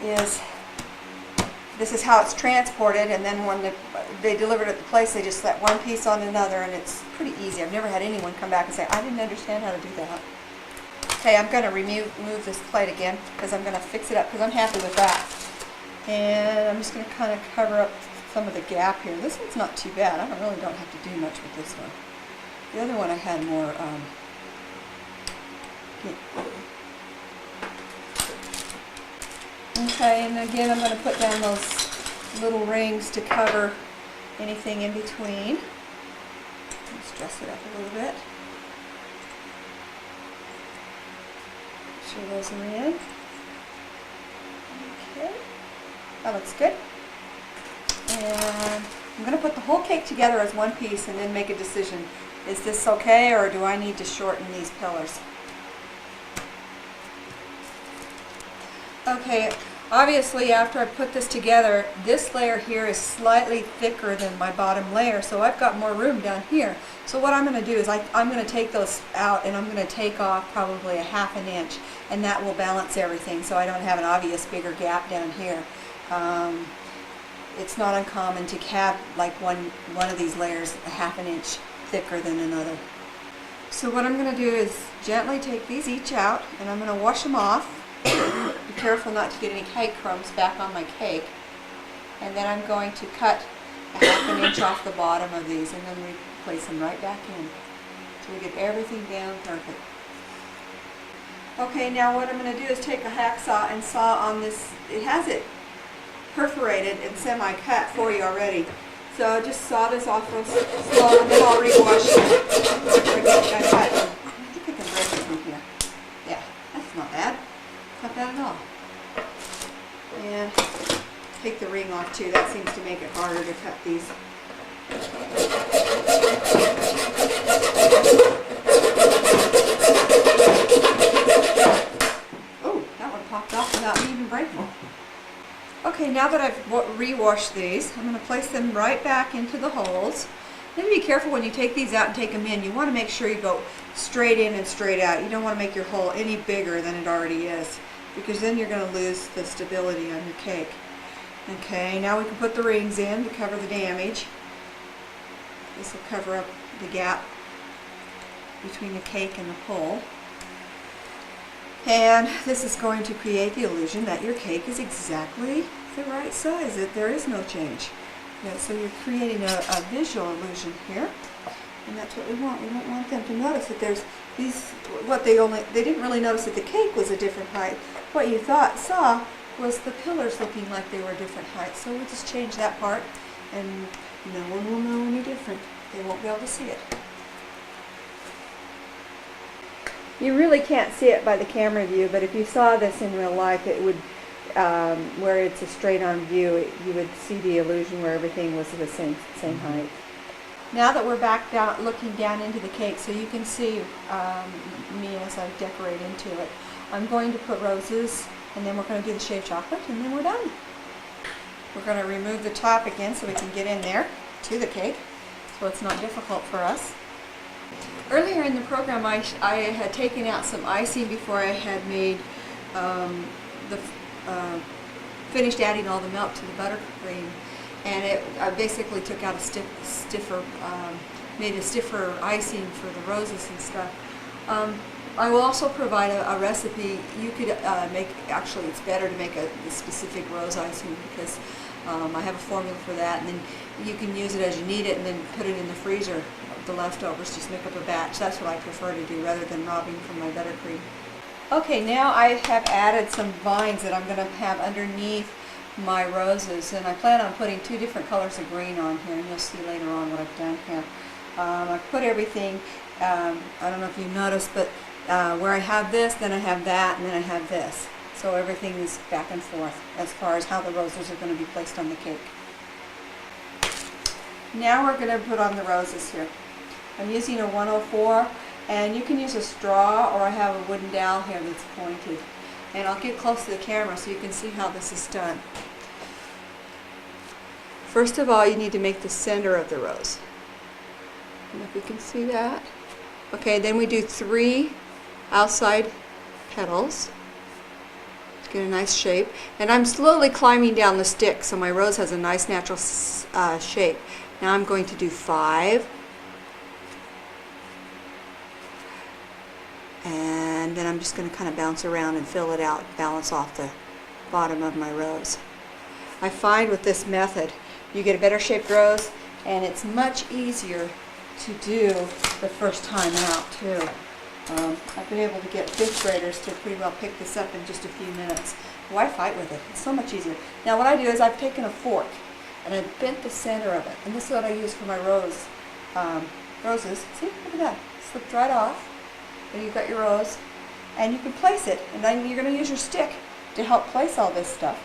is this is how it's transported, and then when they deliver it at the place, they just set one piece on another, and it's pretty easy. I've never had anyone come back and say, I didn't understand how to do that. Okay, I'm going to remove this plate again because I'm going to fix it up because I'm happy with that. And I'm just going to kind of cover up some of the gap here. This one's not too bad. I really don't have to do much with this one. The other one I had more okay, and again I'm going to put down those little rings to cover anything in between. Let's dress it up a little bit. Make sure those are in. Okay, that looks good. And I'm going to put the whole cake together as one piece and then make a decision. Is this okay, or do I need to shorten these pillars? Okay, obviously after I put this together, this layer here is slightly thicker than my bottom layer, so I've got more room down here. So what I'm going to do is I'm going to take those out and I'm going to take off probably a ½ an inch, and that will balance everything so I don't have an obvious bigger gap down here. It's not uncommon to have like one of these layers a ½ an inch thicker than another. So what I'm going to do is gently take these each out, and I'm going to wash them off. Be careful not to get any cake crumbs back on my cake. And then I'm going to cut a ½ an inch off the bottom of these and then place them right back in. So we get everything down perfect. Okay, now what I'm going to do is take a hacksaw and saw on this. It has it perforated and semi-cut for you already. So just saw this off real slow and then I'll rewash it. I think I can break it from here. Yeah, that's not bad. Not bad at all. And take the ring off too. That seems to make it harder to cut these. Oh, that one popped off without me even breaking. Okay, now that I've re-washed these, I'm going to place them right back into the holes. Then be careful when you take these out and take them in. You want to make sure you go straight in and straight out. You don't want to make your hole any bigger than it already is, because then you're going to lose the stability on your cake. Okay, now we can put the rings in to cover the damage. This will cover up the gap between the cake and the hole. And this is going to create the illusion that your cake is exactly the right size, that there is no change. Yeah, so you're creating a visual illusion here, and that's what we want. We don't want them to notice that there's these, they didn't really notice that the cake was a different height. What you saw was the pillars looking like they were different heights. So we'll just change that part, and no one will know any different. They won't be able to see it. You really can't see it by the camera view, but if you saw this in real life, it would, where it's a straight-on view, you would see the illusion where everything was the same height. Now that we're back down, looking down into the cake, so you can see me as I decorate into it, I'm going to put roses, and then we're going to do the shaved chocolate, and then we're done. We're going to remove the top again so we can get in there to the cake, so it's not difficult for us. Earlier in the program, I had taken out some icing before I had made finished adding all the milk to the buttercream, and I basically took out a made a stiffer icing for the roses and stuff. I will also provide a recipe. You could actually it's better to make the specific rose icing because I have a formula for that, and then you can use it as you need it and then put it in the freezer, the leftovers, just make up a batch. That's what I prefer to do rather than robbing from my buttercream. Okay, now I have added some vines that I'm going to have underneath my roses, and I plan on putting 2 different colors of green on here, and you'll see later on what I've done here. I've put everything, I don't know if you noticed, but where I have this, then I have that, and then I have this. So everything is back and forth as far as how the roses are going to be placed on the cake. Now we're going to put on the roses here. I'm using a 104, and you can use a straw, or I have a wooden dowel here that's pointed. And I'll get close to the camera so you can see how this is done. First of all, you need to make the center of the rose. I don't know if you can see that. Okay, then we do 3 outside petals to get a nice shape. And I'm slowly climbing down the stick so my rose has a nice natural shape. Now I'm going to do 5. And then I'm just going to kind of bounce around and fill it out, balance off the bottom of my rose. I find with this method you get a better shaped rose, and it's much easier to do the first time out too. I've been able to get 5th graders to pretty well pick this up in just a few minutes. Why fight with it? It's so much easier. Now what I do is I've taken a fork and I've bent the center of it, and this is what I use for my roses. See, look at that, slipped right off. And you've got your rose, and you can place it, and then you're going to use your stick to help place all this stuff.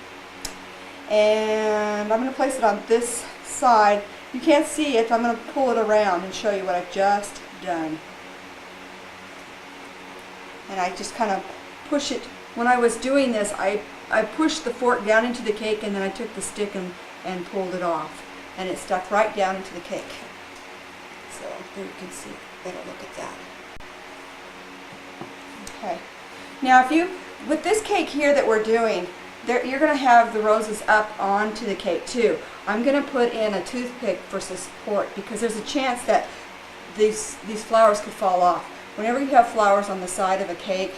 And I'm going to place it on this side. You can't see it, so I'm going to pull it around and show you what I've just done. And I just kind of push it. When I was doing this, I pushed the fork down into the cake, and then I took the stick and pulled it off, and it stuck right down into the cake. So there you can see. Better look at that. Okay. Now with this cake here that we're doing, you're going to have the roses up onto the cake too. I'm going to put in a toothpick for support because there's a chance that these flowers could fall off. Whenever you have flowers on the side of a cake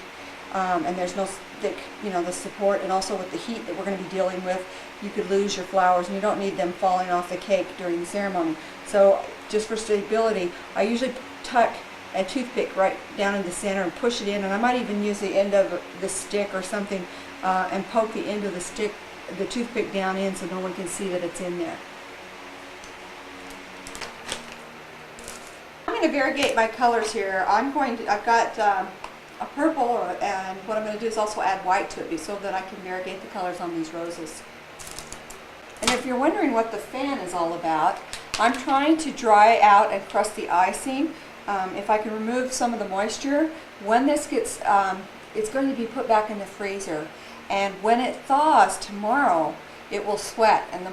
and there's no thick, the support, and also with the heat that we're going to be dealing with, you could lose your flowers, and you don't need them falling off the cake during the ceremony. So just for stability, I usually tuck a toothpick right down in the center and push it in, and I might even use the end of the stick or something and poke the end of the toothpick down in so no one can see that it's in there. I'm going to variegate my colors here. I've got a purple, and what I'm going to do is also add white to it so that I can variegate the colors on these roses. And if you're wondering what the fan is all about, I'm trying to dry out and crust the icing. If I can remove some of the moisture, when this gets, it's going to be put back in the freezer, and when it thaws tomorrow, it will sweat, and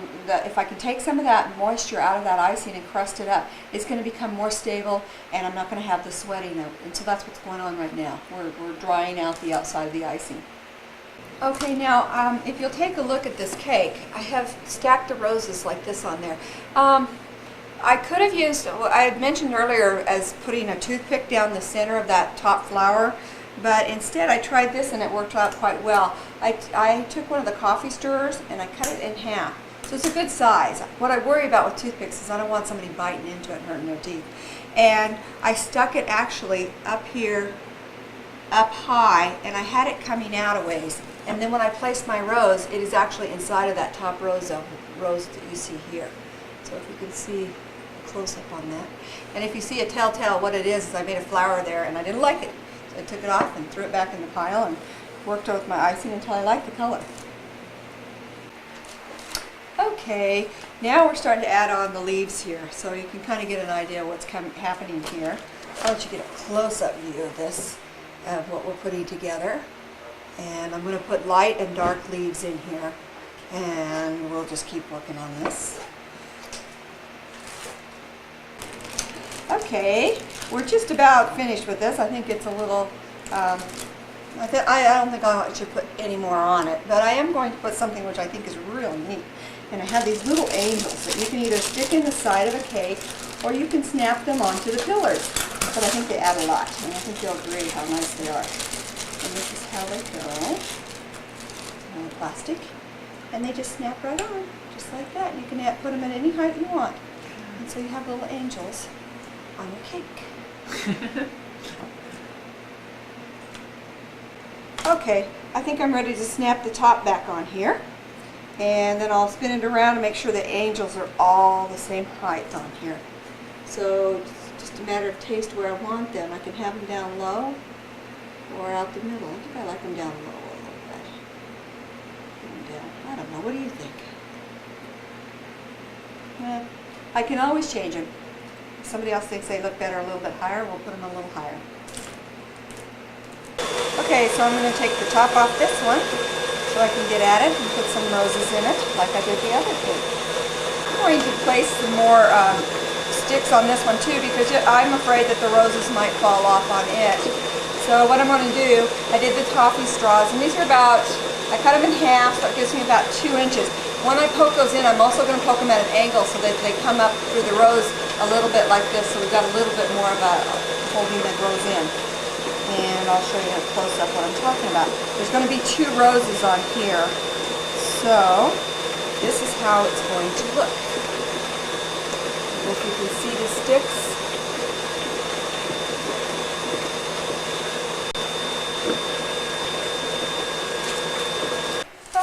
if I can take some of that moisture out of that icing and crust it up, it's going to become more stable, and I'm not going to have the sweating, and so that's what's going on right now. We're drying out the outside of the icing. Okay, now if you'll take a look at this cake, I have stacked the roses like this on there. I could have used, I had mentioned earlier as putting a toothpick down the center of that top flower, but instead I tried this and it worked out quite well. I took one of the coffee stirrers and I cut it in half. So it's a good size. What I worry about with toothpicks is I don't want somebody biting into it and hurting their teeth. And I stuck it actually up here, up high, and I had it coming out a ways. And then when I placed my rose, it is actually inside of that top rose that you see here. So if you can see a close-up on that. And if you see a telltale, what it is I made a flower there and I didn't like it. So I took it off and threw it back in the pile and worked with my icing until I liked the color. Okay, now we're starting to add on the leaves here, so you can kind of get an idea of what's happening here. I'll let you get a close-up view of this, of what we're putting together. And I'm going to put light and dark leaves in here, and we'll just keep working on this. Okay, we're just about finished with this. I think it's a little, I don't think I should put any more on it, but I am going to put something which I think is real neat. And I have these little angels that you can either stick in the side of a cake or you can snap them onto the pillars. But I think they add a lot, and I think you'll agree how nice they are. And this is how they go. Plastic. And they just snap right on, just like that. You can put them at any height you want. And so you have little angels on your cake. Okay, I think I'm ready to snap the top back on here. And then I'll spin it around and make sure the angels are all the same height on here. So it's just a matter of taste where I want them. I can have them down low or out the middle. I think I like them down low a little bit. Put them down. I don't know. What do you think? I can always change them. If somebody else thinks they look better a little bit higher, we'll put them a little higher. Okay, so I'm going to take the top off this one so I can get at it and put some roses in it like I did the other cake. I'm going to place some more sticks on this one too because I'm afraid that the roses might fall off on it. So what I'm going to do, I did the toffee straws, and these are about, I cut them in half, so it gives me about 2 inches. When I poke those in, I'm also going to poke them at an angle so that they come up through the rose a little bit like this, so we've got a little bit more of a holding that rose in. And I'll show you a close-up what I'm talking about. There's going to be 2 roses on here, so this is how it's going to look. If you can see the sticks.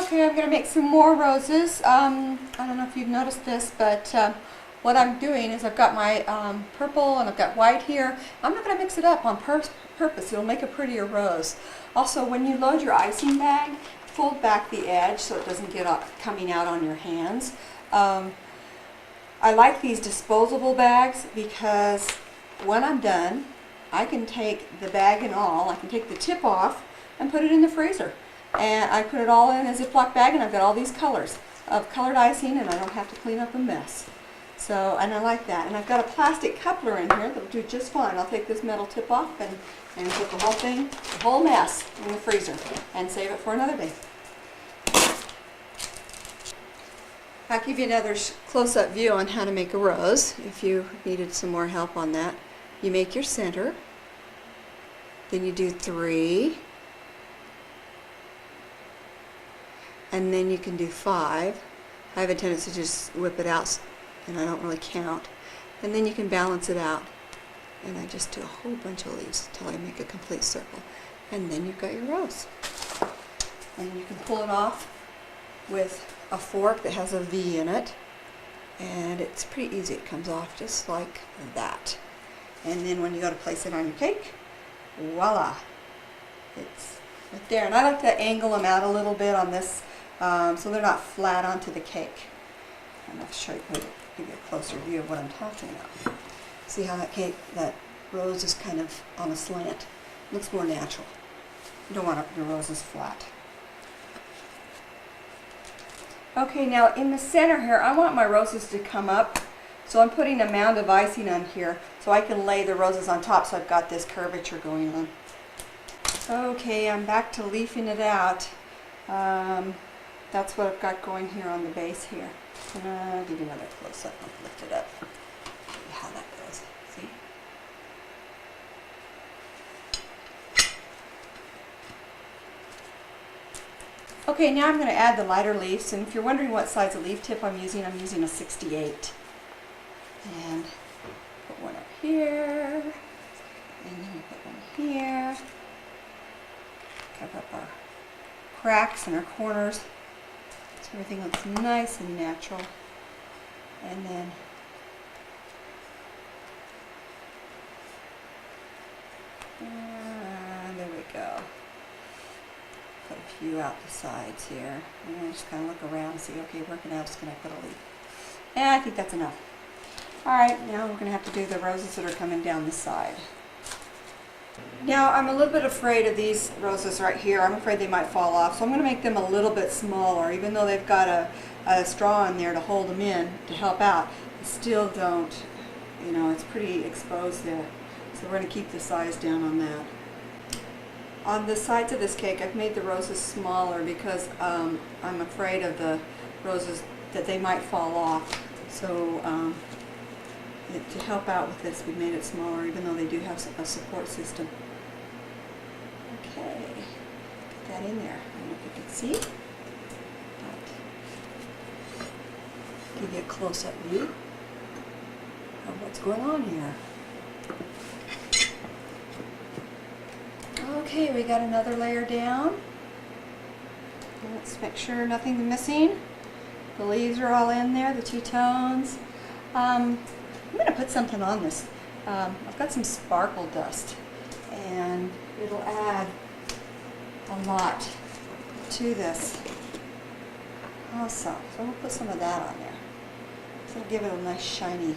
Okay, I'm going to make some more roses. I don't know if you've noticed this, but what I'm doing is I've got my purple and I've got white here. I'm not going to mix it up on purpose. It'll make a prettier rose. Also, when you load your icing bag, fold back the edge so it doesn't get coming out on your hands. I like these disposable bags because when I'm done, I can take the bag and all, I can take the tip off and put it in the freezer. And I put it all in a Ziploc bag, and I've got all these colors of colored icing, and I don't have to clean up a mess. So, and I like that. And I've got a plastic coupler in here that will do just fine. I'll take this metal tip off and put the whole thing, the whole mess in the freezer and save it for another day. I'll give you another close-up view on how to make a rose if you needed some more help on that. You make your center, then you do 3, and then you can do 5. I have a tendency to just whip it out and I don't really count. And then you can balance it out. And I just do a whole bunch of leaves until I make a complete circle. And then you've got your rose. And you can pull it off with a fork that has a V in it. And it's pretty easy. It comes off just like that. And then when you go to place it on your cake, voila! It's right there. And I like to angle them out a little bit on this so they're not flat onto the cake. And I'll show you, give you a closer view of what I'm talking about. See how that rose is kind of on a slant. Looks more natural. You don't want your roses flat. Okay, now in the center here, I want my roses to come up. So I'm putting a mound of icing on here so I can lay the roses on top, so I've got this curvature going on. Okay, I'm back to leafing it out. That's what I've got going here on the base here. I'll give you another close-up. I'll lift it up. Show you how that goes. See? Okay, now I'm going to add the lighter leaves. And if you're wondering what size of leaf tip I'm using a 68. And put one up here. And then we put one here. Cover up our cracks and our corners so everything looks nice and natural. And then there we go. Put a few out the sides here. And then just kind of look around and see, okay, where can else can I put a leaf? And I think that's enough. Alright, now we're going to have to do the roses that are coming down the side. Now I'm a little bit afraid of these roses right here. I'm afraid they might fall off, so I'm going to make them a little bit smaller. Even though they've got a straw in there to hold them in to help out, I still don't you know, it's pretty exposed there. So we're going to keep the size down on that. On the sides of this cake, I've made the roses smaller because I'm afraid of the roses that they might fall off. So to help out with this, we made it smaller, even though they do have a support system. Okay, put that in there. I don't know if you can see. But give you a close-up view of what's going on here. Okay, we got another layer down. Let's make sure nothing's missing. The leaves are all in there, the two tones. I'm going to put something on this. I've got some sparkle dust, and it'll add a lot to this. Awesome. So we'll put some of that on there. So it'll give it a nice shiny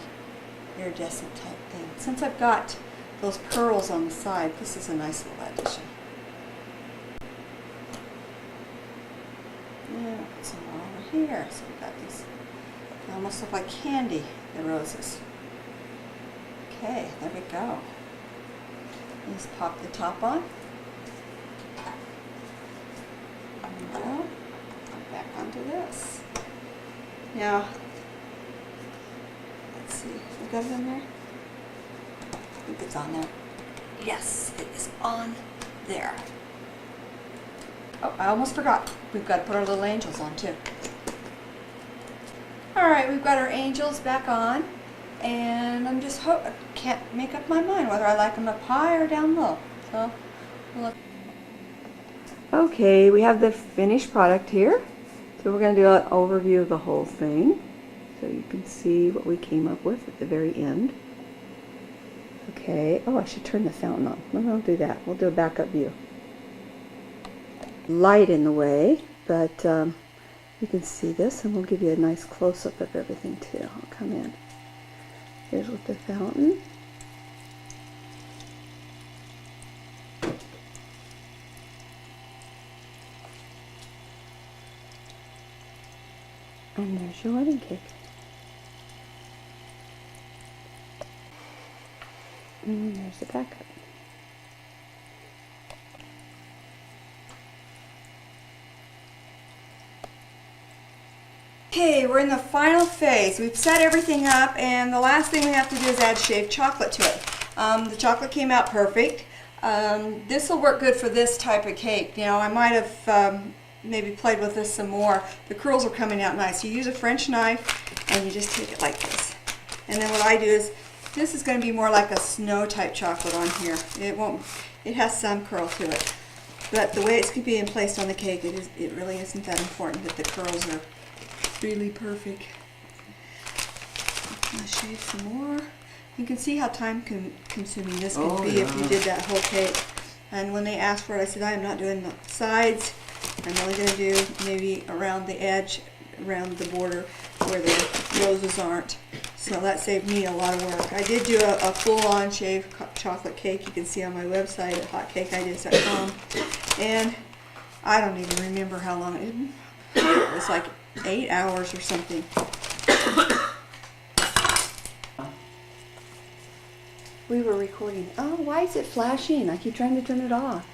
iridescent type thing. Since I've got those pearls on the side, this is a nice little addition. Yeah, put some more over here. So we've got these, they almost look like candy, the roses. Okay, there we go. Let's pop the top on. There we go. Back onto this. Now, let's see, we got it in there? I think it's on there. Yes, it is on there. Oh, I almost forgot. We've got to put our little angels on too. Alright, we've got our angels back on. And I'm just I can't make up my mind whether I like them up high or down low. So, look. Okay, we have the finished product here. So we're going to do an overview of the whole thing, so you can see what we came up with at the very end. Okay, oh, I should turn the fountain on. No, don't do that. We'll do a backup view. Light in the way, but you can see this, and we'll give you a nice close-up of everything too. I'll come in. Here's with the fountain. And there's your wedding cake. And there's the backup. Okay, we're in the final phase. We've set everything up, and the last thing we have to do is add shaved chocolate to it. The chocolate came out perfect. This will work good for this type of cake. Now, I might have maybe played with this some more. The curls are coming out nice. You use a French knife, and you just take it like this. And then what I do is, this is going to be more like a snow type chocolate on here. It has some curl to it. But the way it's being placed on the cake, it really isn't that important that the curls are really perfect. I'm going to shave some more. You can see how time consuming this could be if you did that whole cake. And when they asked for it, I said, I am not doing the sides. I'm only going to do maybe around the edge, around the border where the roses aren't. So that saved me a lot of work. I did do a full-on shaved chocolate cake you can see on my website at hotcakeideas.com. And I don't even remember how long it was, like 8 hours or something. We were recording. Oh, why is it flashing? I keep trying to turn it off.